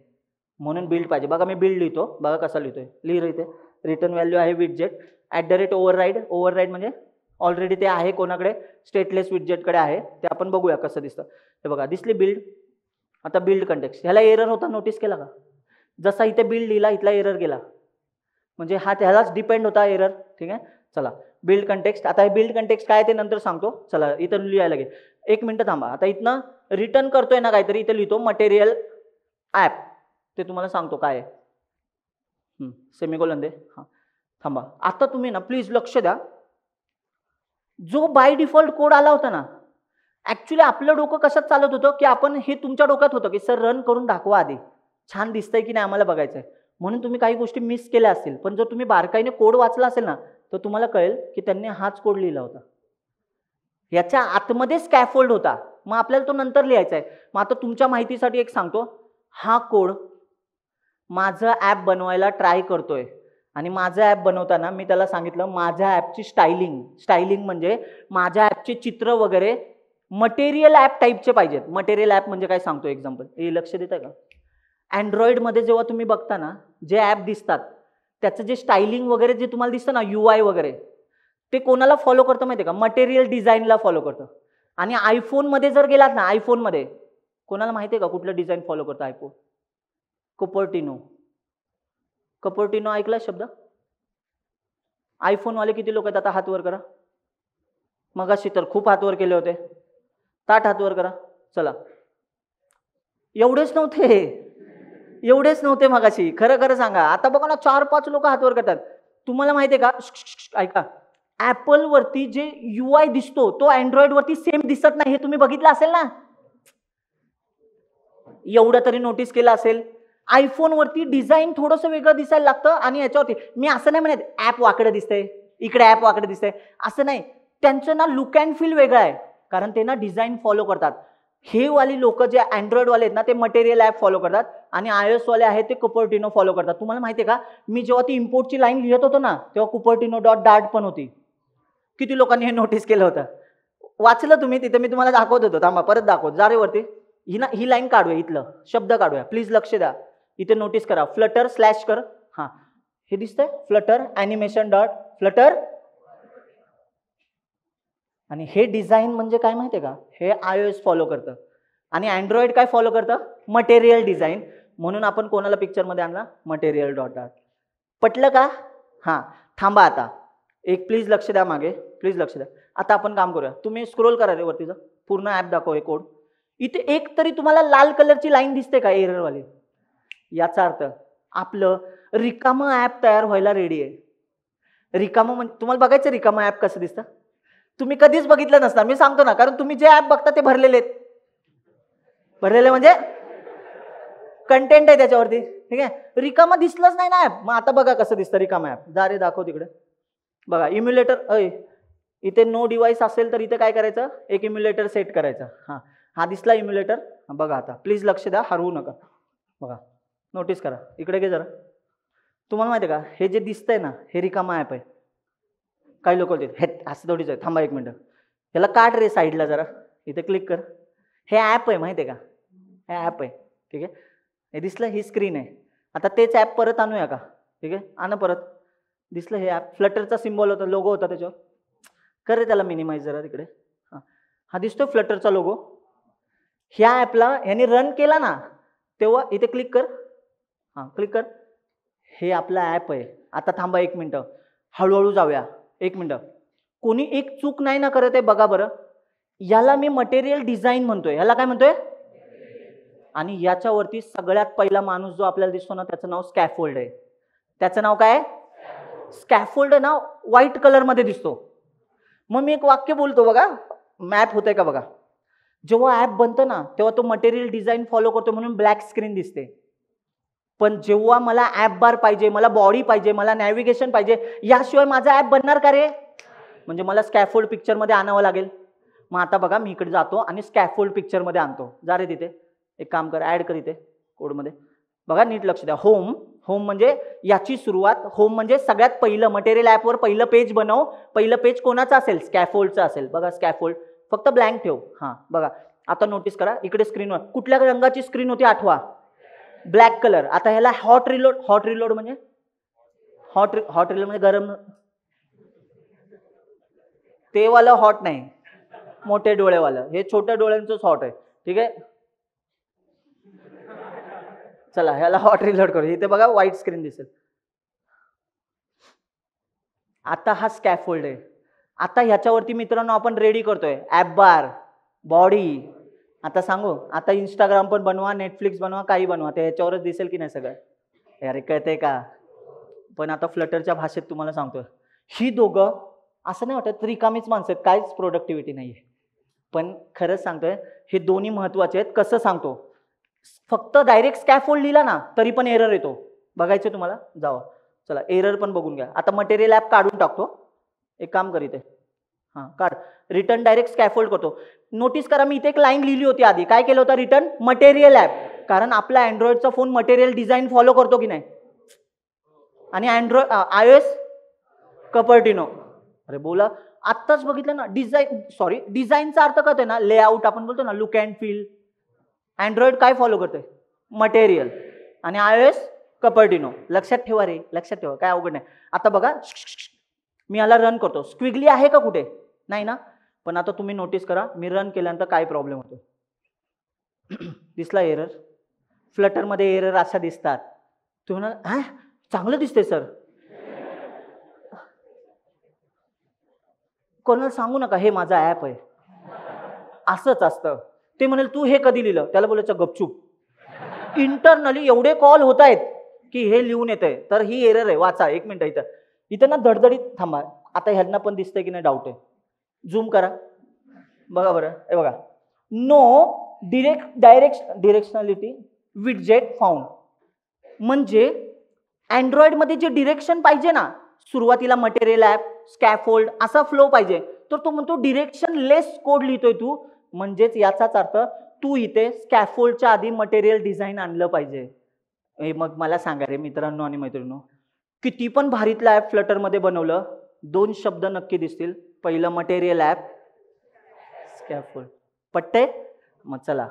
म्हणून बिल्ड पाहिजे. बघा मी बिल्ड लिहितो, बघा कसा लिहितोय, लिहिलं इथे रिटर्न व्हॅल्यू आहे विडजेट @override. ओव्हरराईड म्हणजे ऑलरेडी ते आहे कोणाकडे, स्टेटलेस विडजेटकडे आहे. ते आपण बघूया कसं दिसतं. हे बघा दिसली बिल्ड. आता बिल्ड कंटेक्स्ट, ह्याला एरर होता, नोटीस केला का, जसा इथे बिल्ड लिहिला इथला एरर गेला, म्हणजे हा त्यालाच डिपेंड होता एरर. ठीक आहे, चला बिल्ड कंटेक्स्ट. आता हे बिल्ड कंटेक्स्ट काय ते नंतर सांगतो. चला इथं लिहायला लागेल, 1 मिनिट थांबा. आता इथनं रिटर्न करतोय ना काहीतरी, इथे लिहितो मटेरियल ऍप, ते तुम्हाला सांगतो काय आहे. सेमिकोलन दे, हां थांबा, आता तुम्ही ना प्लीज लक्ष द्या. जो बाय डिफॉल्ट कोड आला होता ना, ऍक्च्युली आपलं डोकं कशात चालत होतं की आपण हे तुमच्या डोक्यात होतं की सर रन करून दाखवा आधी, छान दिसतंय की नाही आम्हाला बघायचंय, म्हणून तुम्ही काही गोष्टी मिस केल्या असतील. पण जर तुम्ही बारकाईने कोड वाचला असेल ना तर तुम्हाला कळेल की त्यांनी हाच कोड लिहिला होता. याच्या आतमध्ये स्कॅफोल्ड होता, मग आपल्याला तो नंतर लिहायचा आहे. मग आता तुमच्या माहितीसाठी एक सांगतो, हा कोड माझं ॲप बनवायला ट्राय करतोय आणि माझं ॲप बनवताना मी त्याला सांगितलं माझ्या ॲपची स्टायलिंग म्हणजे माझ्या ॲपचे चित्र वगैरे मटेरियल ॲप टाईपचे पाहिजेत. मटेरियल ॲप म्हणजे काय सांगतो एक्झाम्पल, हे लक्ष देताय का? अँड्रॉइडमध्ये जेव्हा तुम्ही बघता ना जे ॲप दिसतात त्याचं जे स्टायलिंग वगैरे जे तुम्हाला दिसतं ना UI वगैरे, ते कोणाला फॉलो करतं माहिती आहे का? मटेरियल डिझाईनला फॉलो करतं. आणि आयफोनमध्ये जर गेलात ना, आयफोनमध्ये कोणाला माहिती आहे का कुठलं डिझाईन फॉलो करतं आयफोन? कपर्टिनो ऐकला शब्द? आयफोनवाले किती लोक आहेत आता हात वर करा. मगाशी तर खूप हात वर केले होते, ताट हात वर करा. चला, एवढेच नव्हते मगाशी. खरं खरं सांगा, आता बघा ना 4-5 लोक हात वर करतात. तुम्हाला माहिती आहे का, ऐका, ऍपल वरती जे UI दिसतो तो अँड्रॉइड वरती सेम दिसत नाही, हे तुम्ही बघितलं असेल ना, एवढं तरी नोटीस केलं असेल. आयफोन वरती डिझाईन थोडंसं वेगळं दिसायला लागतं आणि याच्यावरती मी असं नाही म्हणत ऍप वाकडं दिसतंय, इकडे ऍप वाकडं दिसतंय, असं नाही. त्यांचं ना लुक अँड फील वेगळं आहे, कारण ते ना डिझाईन फॉलो करतात. हे वाली लोक जे अँड्रॉइड वाले आहेत ना ते मटेरियल ॲप फॉलो करतात आणि iOS वाले आहेत ते कुपर्टिनो फॉलो करतात. तुम्हाला माहिती आहे का, मी जेव्हा ती इम्पोर्टची लाईन लिहित होतो ना तेव्हा कुपर्टिनो.डार्ट पण होती. किती लोकांनी हे नोटीस केलं होतं? वाचलं तुम्ही तिथे? मी तुम्हाला दाखवत होतो, थांबा परत दाखवतो. जा रे वरती, ही लाईन काढूया, इथलं शब्द काढूया, प्लीज लक्ष द्या. इथे नोटीस करा, फ्लटर स्लॅश कर. हा, हे दिसतंय फ्लटर ॲनिमेशन डॉट फ्लटर. आणि हे डिझाईन म्हणजे काय माहितीये का, हे iOS फॉलो करतं आणि अँड्रॉइड काय फॉलो करतं? Material design. म्हणून आपण कोणाला पिक्चरमध्ये आणला? मटेरियल.डार्ट. पटलं का? हां, थांबा आता एक, प्लीज लक्ष द्या मागे, प्लीज लक्ष द्या. आता आपण काम करूया, तुम्ही स्क्रोल करा रे वरती, पूर्ण ॲप दाखव हे कोड. इथे एक तरी तुम्हाला लाल कलरची लाईन दिसते का एररवाली? याचा अर्थ आपलं रिकामं ॲप तयार व्हायला रेडी आहे. रिकामं म्हणजे तुम्हाला बघायचं रिकामं ॲप कसं दिसतं? तुम्ही कधीच बघितलं नसणार, मी सांगतो ना, कारण तुम्ही जे ॲप बघता ते भरलेले आहेत. भरलेले म्हणजे कंटेंट आहे त्याच्यावरती, ठीक आहे. रिकामं दिसलंच नाही ना ॲप. मग आता बघा कसं दिसतं रिकामं ॲप. जा रे दाखव तिकडे. बघा इम्युलेटर, इथे नो डिव्हाइस असेल तर इथे काय करायचं, एक इम्युलेटर सेट करायचा. हां, हा दिसला इम्युलेटर. बघा आता प्लीज लक्ष द्या, हरवू नका. बघा, नोटीस करा, इकडे घे जरा. तुम्हाला माहिती आहे का, हे जे दिसतंय ना हे रिकामा ॲप आहे. काही लोक होते हे असं थोडीच आहे. थांबा एक मिनटं, ह्याला काढ रे साईडला जरा, इथे क्लिक कर. हे ॲप आहे माहिती आहे का, हे ॲप आहे, ठीक आहे. हे दिसलं, ही स्क्रीन आहे. आता तेच ॲप परत आणूया का? ठीक आहे, आणा परत. दिसलं हे ॲप, फ्लटरचा सिम्बॉल होता, लोगो होता त्याच्यावर. कर रे त्याला मिनिमाइज जरा तिकडे. हां, हा दिसतोय फ्लटरचा लोगो. ह्या ॲपला ह्याने रन केला ना तेव्हा इथे क्लिक कर. हां, क्लिक कर. हे आपलं ॲप आहे. आता थांबा एक मिनटं, हळूहळू जाऊया. एक मिनटं, कोणी एक चूक नाही ना करत आहे बघा बरं. याला मी मटेरियल डिझाईन म्हणतोय, याला काय म्हणतोय? आणि याच्यावरती सगळ्यात पहिला माणूस जो आपल्याला दिसतो ना त्याचं नाव स्कॅफोल्ड आहे. त्याचं नाव काय? स्कॅफोल्ड ना व्हाईट कलरमध्ये दिसतो. मग मी एक वाक्य बोलतो बघा, मॅप होतंय का बघा. जेव्हा ॲप बनतं ना तेव्हा तो मटेरियल डिझाईन फॉलो करतो म्हणून ब्लॅक स्क्रीन दिसते. पण जेव्हा मला ॲप बार पाहिजे, मला बॉडी पाहिजे, मला नॅव्हिगेशन पाहिजे, याशिवाय माझा ॲप बनणार का रे? म्हणजे मला स्कॅफोल्ड पिक्चरमध्ये आणावं लागेल. मग आता बघा मी इकडे जातो आणि स्कॅफोल्ड पिक्चरमध्ये आणतो. जा रे तिथे, एक काम कर, ॲड कर इथे कोडमध्ये. बघा नीट लक्ष द्या. होम म्हणजे याची सुरुवात. होम म्हणजे सगळ्यात पहिलं मटेरियल ॲपवर पहिलं पेज बनव. पहिलं पेज कोणाचं असेल? स्कॅफोल्डचं असेल. बघा स्कॅफोल्ड, फक्त ब्लँक ठेव. हां बघा, आता नोटीस करा इकडे स्क्रीनवर कुठल्या रंगाची स्क्रीन होती आठवा? Black colour. आता ह्याला हॉट रिलोड म्हणजे हॉट रिलोड म्हणजे गरम. ते वालं हॉट नाही, मोठे डोळेवालं. हे छोट्या डोळ्यांचंच हॉट आहे, ठीक आहे. चला ह्याला हॉट रिलोड करू. इथे बघा व्हाईट स्क्रीन दिसेल. आता हा स्कॅफोल्ड आहे. आता ह्याच्यावरती मित्रांनो आपण रेडी करतोय ॲप बार, बॉडी. आता सांगू, आता इंस्टाग्राम पण बनवा, नेटफ्लिक्स बनवा, काही बनवा, ते ह्याच्यावरच दिसेल की नाही सगळं? अरे कळतंय का? पण आता फ्लटरच्या भाषेत तुम्हाला सांगतोय, ही दोघं असं नाही वाटत रिकामीच माणसं आहेत, काहीच प्रोडक्टिव्हिटी नाहीये. पण खरंच सांगतोय हे दोन्ही महत्वाचे आहेत. कसं सांगतो, फक्त डायरेक्ट स्कॅफोल्ड लिहिला ना तरी पण एरर येतो. बघायचं तुम्हाला, जावा चला एरर पण बघून घ्या. आता मटेरियल ॲप काढून टाकतो, एक काम करीत आहे, हां काढ. रिटर्न डायरेक्ट स्कॅफोल्ड करतो. नोटीस करा मी इथे एक लाईन लिहिली होती आधी, काय केलं होतं, रिटर्न मटेरियल ॲप. कारण आपला अँड्रॉइडचा फोन मटेरियल डिझाईन फॉलो करतो की नाही, आणि अँड्रॉइड iOS कपर्टिनो. अरे बोला, आत्ताच बघितलं ना, डिझाईनचा अर्थ कळतोय ना, लेआउट आपण बोलतो ना, लुक अँड फील. अँड्रॉइड काय फॉलो करतोय, मटेरियल, आणि iOS कपर्टिनो. लक्षात ठेवा रे, लक्षात ठेवा, काय अवघड नाही. आता बघा मी याला रन करतो, स्क्विगली आहे का कुठे, नाही ना. पण आता तुम्ही नोटीस करा मी रन केल्यानंतर काय प्रॉब्लेम होतो. दिसला एरर, फ्लटरमध्ये एरर अशा दिसतात. तुम्ही हा चांगलं दिसतंय सर, कोणाला सांगू नका हे माझा ॲप आहे, असंच असतं. ते म्हणेल तू हे कधी लिहिलं, त्याला बोलायचं गपचूप. इंटरनली एवढे कॉल होत आहेत की हे लिहून येतंय, तर ही एरर आहे, वाचा. एक मिनिट, इथं इथं ना धडधडीत थांबा. आता ह्यांना पण दिसतंय की नाही डाऊट आहे, झूम करा बघा बरं. हे बघा, नो डिरेक्शनॅलिटी विडजेट फाउंड. म्हणजे अँड्रॉइडमध्ये जे डिरेक्शन पाहिजे ना, सुरुवातीला मटेरियल ॲप, स्कॅफोल्ड असा फ्लो पाहिजे, तर तो म्हणतो डिरेक्शन लेस कोड लिहितोय तू. म्हणजेच याचाच अर्थ तू इथे स्कॅफोल्डच्या आधी मटेरियल डिझाईन आणलं पाहिजे. मग मला सांगा रे मित्रांनो आणि मैत्रिणींनो, किती पण भारीतलं ॲप फ्लटरमध्ये बनवलं, 2 शब्द नक्की दिसतील. पहिलं मटेरियल ॲप, स्कॅफोल्ड. पटतंय? मग चला